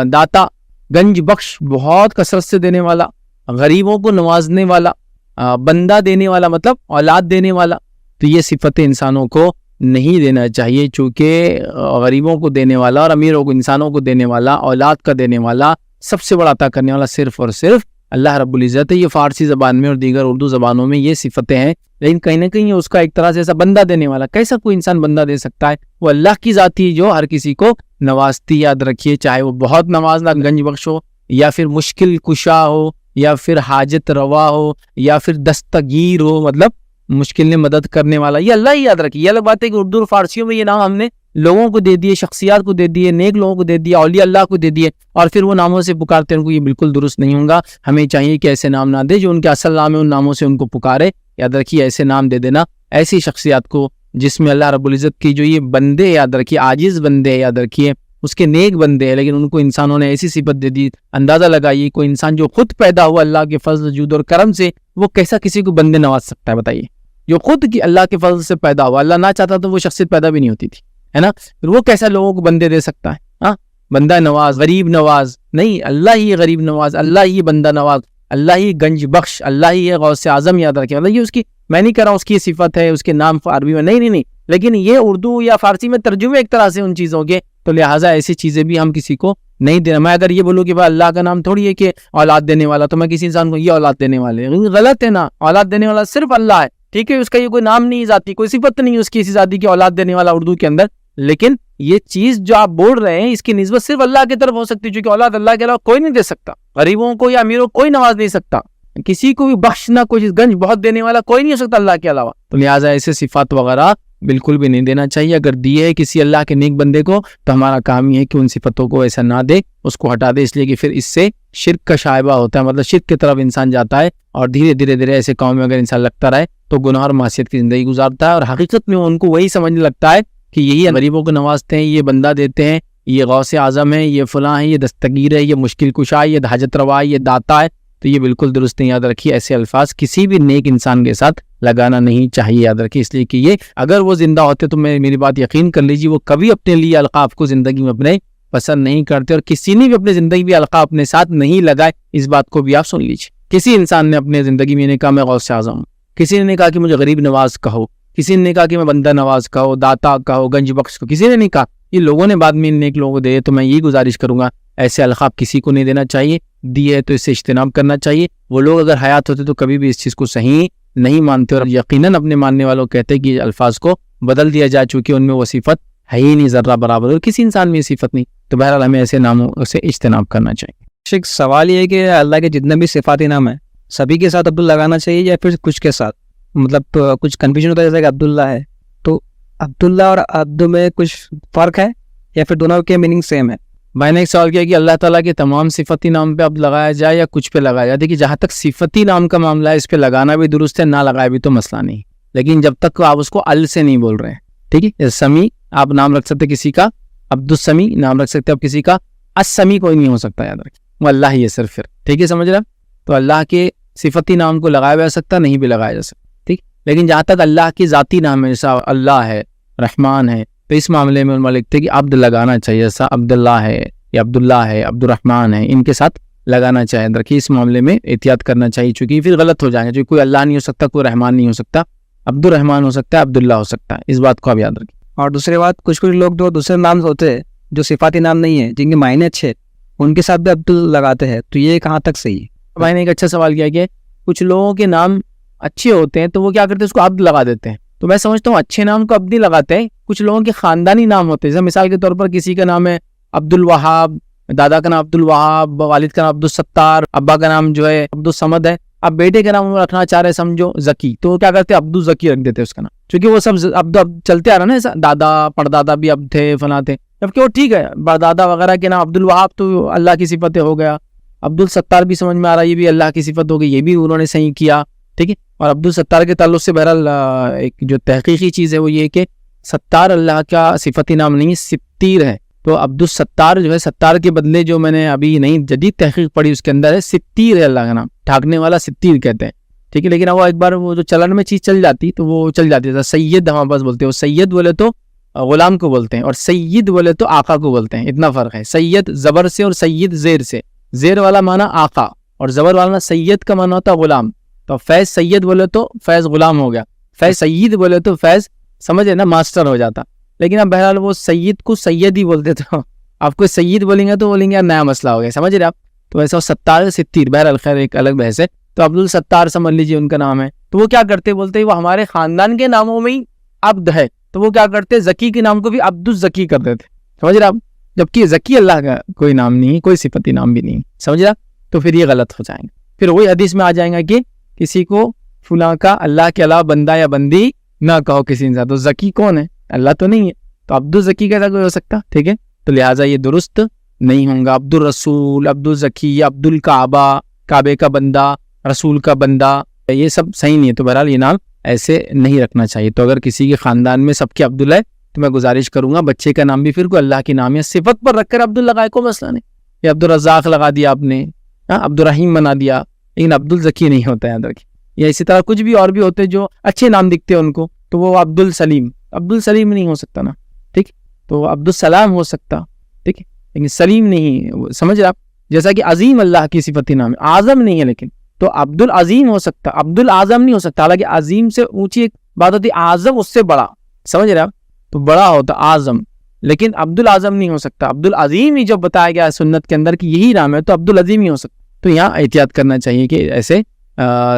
داتا, گنج بخش بہت کثرت سے دینے والا, غریبوں کو نوازنے والا, بندہ دینے والا مطلب اولاد دینے والا. تو یہ صفتیں انسانوں کو نہیں دینا چاہیے, چونکہ غریبوں کو دینے والا اور امیروں کو, انسانوں کو دینے والا, اولاد کا دینے والا, سب سے بڑا عطا کرنے والا صرف اور صرف اللہ رب العزت ہے. یہ فارسی زبان میں اور دیگر اردو زبانوں میں یہ صفتیں ہیں, لیکن کہیں نہ کہیں اس کا ایک طرح سے ایسا بندہ دینے والا, کیسا کوئی انسان بندہ دے سکتا ہے؟ وہ اللہ کی ذات ہی جو ہر کسی کو نوازتی. یاد رکھیے, چاہے وہ بہت نوازنا گنج بخش ہو, یا پھر مشکل کشا ہو, یا پھر حاجت روا ہو, یا پھر دستگیر ہو, مطلب مشکل میں مدد کرنے والا, یہ اللہ ہی. یاد رکھیے, یہ الگ بات ہے کہ اردو اور فارسیوں میں یہ نام ہم نے لوگوں کو دے دیے, شخصیات کو دے دیے, نیک لوگوں کو دے دیے, اولیاء اللہ کو دے دیے, اور پھر وہ ناموں سے پکارتے ہیں ان کو. یہ بالکل درست نہیں ہوگا. ہمیں چاہیے کہ ایسے نام نہ دے جو ان کے اصل نام ہے, ان ناموں سے ان کو پکارے. یاد رکھیے, ایسے نام دے دینا ایسی شخصیات کو جس میں اللہ رب العزت کی جو یہ بندے, یاد رکھیے عاجز بندے, یاد رکھیے اس کے نیک بندے ہیں، لیکن ان کو انسانوں نے ایسی صفت دے دی. اندازہ لگائیے کوئی انسان جو خود پیدا ہوا اللہ کے فضل جود اور کرم سے، وہ کیسا کسی کو بندے نواز سکتا ہے بتائیے. جو خود کی اللہ کے فضل سے پیدا ہوا، اللہ نہ چاہتا تو وہ شخصیت پیدا بھی نہیں ہوتی تھی، ہے نا. پھر وہ کیسا لوگوں کو بندے دے سکتا ہے؟ ہاں، بندہ نواز، غریب نواز نہیں، اللہ ہی غریب نواز، اللہ ہی بندہ نواز، اللہ ہی گنج بخش، اللہ ہی غوث اعظم. یاد رکھیں، اللہ یہ اس کی، میں نہیں کہہ رہا ہوں اس کی صفت ہے، اس کے نام عربی میں نہیں، لیکن یہ اردو یا فارسی میں ترجمے ایک طرح سے ان چیزوں کے، تو لہٰذا ایسی چیزیں بھی ہم کسی کو نہیں دینا. میں اگر یہ بولوں کہ بھائی اللہ کا نام تھوڑی ہے کہ اولاد دینے والا، تو میں کسی انسان کو یہ اولاد دینے والے، غلط ہے نا. اولاد دینے والا صرف اللہ ہے، ٹھیک ہے، اس کا یہ کوئی نام نہیں ذاتی، کوئی صفت نہیں اس کی اسی ذاتی کی اولاد دینے والا اردو کے اندر. لیکن یہ چیز جو آپ بول رہے ہیں اس کی نسبت صرف اللہ کی طرف ہو سکتی ہے، چونکہ اولاد اللہ کے علاوہ کوئی نہیں دے سکتا. غریبوں کو یا امیروں کو کوئی نواز نہیں سکتا، کسی کو بھی بخشنا، کوئی گنج بہت دینے والا کوئی نہیں ہو سکتا اللہ کے علاوہ. تو لہٰذا ایسے صفات وغیرہ بالکل بھی نہیں دینا چاہیے. اگر دیے ہے کسی اللہ کے نیک بندے کو تو ہمارا کام یہ ہے کہ ان صفتوں کو ایسا نہ دے، اس کو ہٹا دے، اس لیے کہ پھر اس سے شرک کا شائبہ ہوتا ہے، مطلب شرک کی طرف انسان جاتا ہے، اور دھیرے دھیرے ایسے کام میں اگر انسان لگتا رہے تو گناہ اور معصیت کی زندگی گزارتا ہے. اور حقیقت میں ان کو وہی سمجھنے لگتا ہے کہ یہی غریبوں کو نوازتے ہیں، یہ بندہ دیتے ہیں، یہ غوث اعظم ہے، یہ فلاں ہے، یہ دستگیر ہے، یہ مشکل کشا ہے، یہ حاجت روا ہے، یہ داتا ہے. تو یہ بالکل درست نہیں. یاد رکھیے ایسے الفاظ کسی بھی نیک انسان کے ساتھ لگانا نہیں چاہیے. یاد رکھیے، اس لیے کہ یہ اگر وہ زندہ ہوتے تو میری بات یقین کر لیجیے، وہ کبھی اپنے لیے القاب کو زندگی میں اپنے پسند نہیں کرتے، اور کسی نے بھی اپنے زندگی میں القاب اپنے ساتھ نہیں لگائے. اس بات کو بھی آپ سن لیجیے. کسی انسان نے اپنے زندگی میں نہیں کہا میں غوث اعظم ہوں، کسی نے نہیں کہا کہ مجھے غریب نواز کہو، کسی نے نہیں کہا کہ میں بندہ نواز کہو، داتا کہو، گنج بخش کہو، کسی نے نہیں کہا. یہ لوگوں نے بعد میں ان نیک لوگوں کو دے. تو میں یہی گزارش کروں گا ایسے القاب کسی کو نہیں دینا چاہیے. دیے تو اس سے اجتناب کرنا چاہیے. وہ لوگ اگر حیات ہوتے تو کبھی بھی اس چیز کو صحیح نہیں مانتے، اور یقیناً اپنے ماننے والوں کہتے کہ الفاظ کو بدل دیا جا چکے، ان میں وہ صفت ہے ہی نہیں ذرہ برابر، اور کسی انسان میں یہ صفت نہیں. تو بہرحال ہمیں ایسے ناموں سے اجتناب کرنا چاہیے. ایک سوال یہ ہے کہ اللہ کے جتنے بھی صفاتی نام ہیں سبھی کے ساتھ عبد لگانا چاہیے یا پھر کچھ کے ساتھ؟ مطلب کچھ کنفیوژن ہوتا ہے، جیسے کہ عبداللہ ہے تو عبداللہ اور عبد میں کچھ فرق ہے یا پھر دونوں کے میننگ سیم ہے؟ میں نے ایک سوال کیا کہ اللہ تعالیٰ کے تمام صفتی نام پہ اب لگایا جائے یا کچھ پہ لگایا جائے. دیکھیے جہاں تک صفتی نام کا معاملہ ہے اس پہ لگانا بھی درست ہے، نہ لگائے بھی تو مسئلہ نہیں، لیکن جب تک آپ اس کو ال سے نہیں بول رہے ہیں. ٹھیک ہے، سمی آپ نام رکھ سکتے کسی کا، عبد السمی نام رکھ سکتے آپ کسی کا، السمی کوئی نہیں ہو سکتا. یاد رکھیں وہ اللہ ہی ہے صرف. پھر ٹھیک ہے، سمجھ رہے آپ؟ تو اللہ کے صفتی نام کو لگایا جا سکتا، نہیں بھی لگایا جا سکتا. ٹھیک، لیکن جہاں تک اللہ کی ذاتی نام ہے، جیسا اللہ ہے، رحمان ہے، تو اس معاملے میں علماء لکھتے ہیں کہ عبد لگانا چاہیے، جیسا عبداللہ ہے یا عبداللہ ہے، عبد الرحمن ہے، ان کے ساتھ لگانا چاہیے. رکھیے اس معاملے میں احتیاط کرنا چاہیے، چونکہ پھر غلط ہو جائیں گے. کوئی اللہ نہیں ہو سکتا، کوئی رحمان نہیں ہو سکتا، عبد الرحمن ہو سکتا ہے، عبداللہ ہو سکتا ہے. اس بات کو آپ یاد رکھیں. اور دوسری بات، کچھ لوگ جو دوسرے نام ہوتے ہیں جو صفاتی نام نہیں ہے، جن کے معنی اچھے، ان کے ساتھ بھی عبد لگاتے ہیں، تو یہ کہاں تک صحیح ہے؟ میں نے ایک اچھا سوال کیا کہ کچھ لوگوں کے نام اچھے ہوتے ہیں تو وہ کیا کرتے ہیں، اس کو عبد لگا دیتے ہیں. تو میں سمجھتا ہوں اچھے نام کو عبد نہیں لگاتے ہیں. کچھ لوگوں کے خاندانی نام ہوتے ہیں، جیسے مثال کے طور پر کسی کا نام ہے عبد الوہاب، دادا کا نام عبد الوہاب، والد کا نام عبد الستار، ابا کا نام جو ہے عبد الصمد ہے. اب بیٹے کا نام رکھنا چاہ رہے سمجھو ذکی، تو وہ کیا کرتے ہیں عبد الذکی رکھ دیتے اس کا نام، کیونکہ وہ سب عبد چلتے آ رہا نا، ایسا دادا پردادا بھی عبد تھے، فلاں تھے. جبکہ وہ ٹھیک ہے پردادا وغیرہ کے نام عبد الوہاب تو اللہ کی صفت ہو گیا، عبد الستار بھی سمجھ میں آ رہا ہے یہ بھی اللہ کی صفت ہو گئی، یہ بھی انہوں نے صحیح کیا. ٹھیک ہے، اور عبد الستار کے تعلق سے بہرحال ایک جو تحقیقی چیز ہے وہ یہ کہ ستار اللہ کا صفتی نام نہیں، ستیر ہے. تو عبد الستار جو ہے، ستار کے بدلے جو میں نے ابھی نئی جدید تحقیق پڑھی اس کے اندر ہے ستیر ہے اللہ کا نام، ڈھانکنے والا ستیر کہتے ہیں. ٹھیک ہے، لیکن وہ ایک بار وہ جو چلن میں چیز چل جاتی تو وہ چل جاتی ہے. سید ہمارے پاس بولتے ہیں، سید بولے تو غلام کو بولتے ہیں، اور سید بولے تو آقا کو بولتے ہیں. اتنا فرق ہے. سید زبر سے اور سید زیر سے. زیر والا معنی آقا اور زبر والا سید کا معنی ہوتا غلام. تو فیض سید بولے تو فیض غلام ہو گیا، فیض سید بولے تو فیض سمجھے نا ماسٹر ہو جاتا. لیکن اب بہرحال وہ سید کو سید ہی بولتے تھے. آپ کو سید بولیں گے تو بولیں گے نیا مسئلہ ہو گیا، سمجھ رہے آپ؟ تو ایسا ستار ستیر بہرحال خیر ایک الگ بحث ہے. تو عبد الستار سمجھ لیجیے ان کا نام ہے. تو وہ کیا کرتے بولتے وہ ہمارے خاندان کے ناموں میں ہی عبد ہے، تو وہ کیا کرتے ذکی کے نام کو بھی عبد الذکی کر دیتے، سمجھ رہے آپ؟ جبکہ ذکی اللہ کا کوئی نام نہیں، کوئی صفتی نام بھی نہیں، سمجھ رہا؟ تو پھر یہ غلط ہو جائیں گے. پھر وہی حدیث میں آ جائیں گا کہ کسی کو فلاں کا اللہ کے علاوہ بندہ یا بندی نہ کہو کسی انسان. تو ذکی کون ہے؟ اللہ تو نہیں ہے، تو عبد الذکی کیسا کوئی ہو سکتا؟ ٹھیک ہے، تو لہٰذا یہ درست نہیں ہوں گا. عبد الرسول، عبد الذکی، عبد الکعبہ، کعبے کا بندہ، رسول کا بندہ، یہ سب صحیح نہیں ہے. تو بہرحال یہ نام ایسے نہیں رکھنا چاہیے. تو اگر کسی کے خاندان میں سب کے عبداللہ ہے تو میں گزارش کروں گا بچے کا نام بھی پھر کوئی اللہ کے نام یا صفت پر رکھ کر عبد لگائے، کو مسئلہ نہیں. یا عبد الرزاق لگا دیا آپ نے، عبد الرحیم بنا دیا، لیکن عبد الزکی نہیں ہوتا ہے یاد رکھیے. یا اسی طرح کچھ بھی اور بھی ہوتے جو اچھے نام دکھتے ہیں ان کو، تو وہ عبد السلیم نہیں ہو سکتا نا، ٹھیک. تو عبد السلام ہو سکتا، ٹھیک ہے، لیکن سلیم نہیں. سمجھ رہے آپ؟ جیسا کہ عظیم اللہ کی صفتی نام ہے، اعظم نہیں ہے، لیکن تو عبد العظیم ہو سکتا، عبد العظم نہیں ہو سکتا. حالانکہ عظیم سے اونچی ایک بات ہوتی ہے، اعظم اس سے بڑا، سمجھ رہے آپ؟ تو بڑا ہوتا اعظم، لیکن عبد العظم نہیں ہو سکتا. عبد العظیم ہی جب بتایا گیا سنت کے اندر کہ یہی نام ہے، تو عبد العظیم ہی ہو سکتا. تو یہاں احتیاط کرنا چاہیے کہ ایسے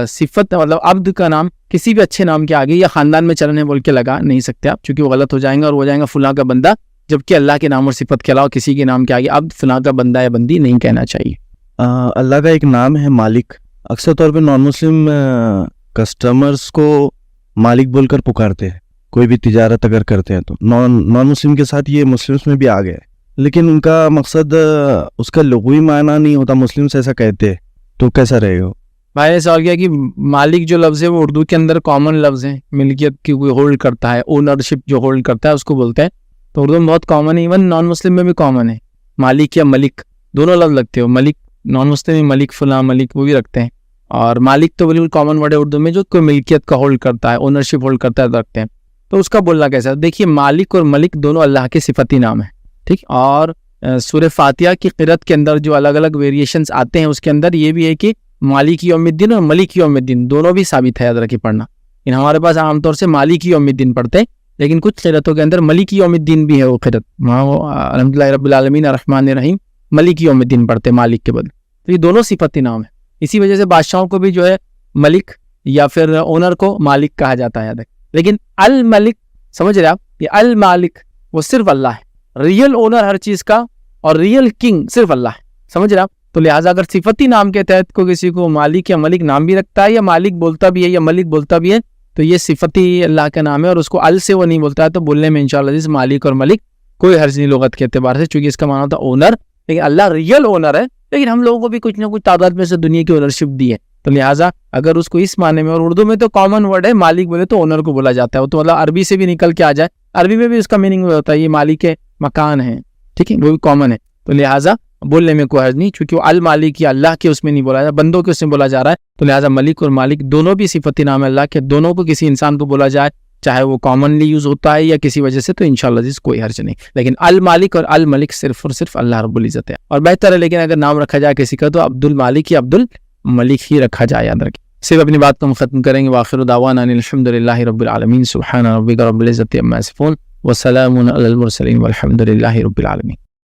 صفت مطلب عبد کا نام کسی بھی اچھے نام کے آگے یا خاندان میں چلنے بول کے لگا نہیں سکتے آپ، چونکہ وہ غلط ہو جائیں گا اور ہو جائیں گا فلاں کا بندہ، جبکہ اللہ کے نام اور صفت کے علاوہ کسی کے نام کے آگے عبد، فلاں کا بندہ یا بندی نہیں کہنا چاہیے. اللہ کا ایک نام ہے مالک. اکثر طور پہ نان مسلم کسٹمرز کو مالک بول کر پکارتے ہیں، کوئی بھی تجارت اگر کرتے ہیں تو. نان مسلم کے ساتھ یہ مسلمس میں بھی آ گیا ہے، لیکن ان کا مقصد اس کا لغوی معنی نہیں ہوتا، مسلمس ایسا کہتے ہیں، تو کیسا رہے گا؟ بھائی نے سوال کیا کہ مالک جو لفظ ہے وہ اردو کے اندر کامن لفظ ہے، ملکیت کی کوئی ہولڈ کرتا ہے، اونرشپ جو ہولڈ کرتا ہے اس کو بولتے ہیں. تو اردو میں بہت کامن ہے، ایون نان مسلم میں بھی کامن ہے. مالک یا ملک دونوں لفظ لگتے ہو. ملک نان مسلم میں ملک، فلاں ملک وہ بھی رکھتے ہیں، اور مالک تو بالکل کامن ورڈ ہے اردو میں، جو کوئی ملکیت کا ہولڈ کرتا ہے، اونرشپ ہولڈ کرتا ہے رکھتے ہیں. تو اس کا بولنا کیسا؟ دیکھیے مالک اور ملک دونوں اللہ کے صفتی نام ہیں، ٹھیک. اور سورہ فاتحہ کی قرأت کے اندر جو الگ الگ ویریشنز آتے ہیں اس کے اندر یہ بھی ہے کہ مالک یوم الدین اور ملک یوم الدین دونوں بھی ثابت ہے، یاد رکھیے پڑھنا. ان ہمارے پاس عام طور سے مالک یوم الدین پڑھتے ہیں، لیکن کچھ قرأتوں کے اندر ملک یوم الدین بھی ہے. وہ قرأت وہاں وہ الحمدللہ رب العالمین الرحمن الرحیم ملک یوم الدین پڑھتے ہیں مالک کے بدلے. تو یہ دونوں صفتی نام ہیں. اسی وجہ سے بادشاہوں کو بھی جو ہے ملک یا پھر اونر کو مالک کہا جاتا ہے، یاد رکھیں. لیکن الملک سمجھ رہے آپ، یہ المالک وہ صرف اللہ ہے، ریئل اونر ہر چیز کا اور ریئل کنگ صرف اللہ ہے، سمجھ رہے آپ. تو لہٰذا اگر صفتی نام کے تحت کو کسی کو مالک یا ملک نام بھی رکھتا ہے، یا مالک بولتا بھی ہے یا ملک بولتا بھی ہے، تو یہ صفتی اللہ کا نام ہے، اور اس کو ال سے وہ نہیں بولتا ہے، تو بولنے میں انشاءاللہ جس مالک اور ملک کوئی حرج نہیں لغت کے اعتبار سے، چونکہ اس کا معنی ہوتا ہے اونر. لیکن اللہ ریئل اونر ہے، لیکن ہم لوگوں کو بھی کچھ نہ کچھ تعداد میں سے دنیا کی اونرشپ دی ہے. تو لہٰذا اگر اس کو اس معنی میں، اور اردو میں تو کامن ورڈ ہے مالک بولے تو اونر کو بولا جاتا ہے، وہ تو مطلب عربی سے بھی نکل کے آ جائے، عربی میں بھی اس کا میننگ ہوتا ہے یہ مالک مکان ہے، ٹھیک ہے، وہ بھی کامن ہے. تو لہٰذا بولنے میں کوئی حرج نہیں، چونکہ وہ المالک یا اللہ کے اس میں نہیں بولا جائے، بندوں کے اس میں بولا جا رہا ہے. تو لہٰذا ملک اور مالک دونوں بھی صفتی نام ہے اللہ کے، دونوں کو کسی انسان کو بولا جائے چاہے وہ کامنلی یوز ہوتا ہے یا کسی وجہ سے، تو انشاءاللہ جس کوئی حرج نہیں. لیکن المالک اور الملک صرف اور صرف اللہ رب العزت ہے، اور بہتر ہے. لیکن اگر نام رکھا جائے کسی کا تو عبد المالک یا عبد الملک ہی رکھا جائے، یاد رکھیں. صرف اپنی بات کو ہم ختم کریں گے. وآخر دعوانا ان الحمد للہ رب العالمین. سبحان ربک رب العزت عما یصفون وسلام علی المرسلین والحمد للہ رب العالمین.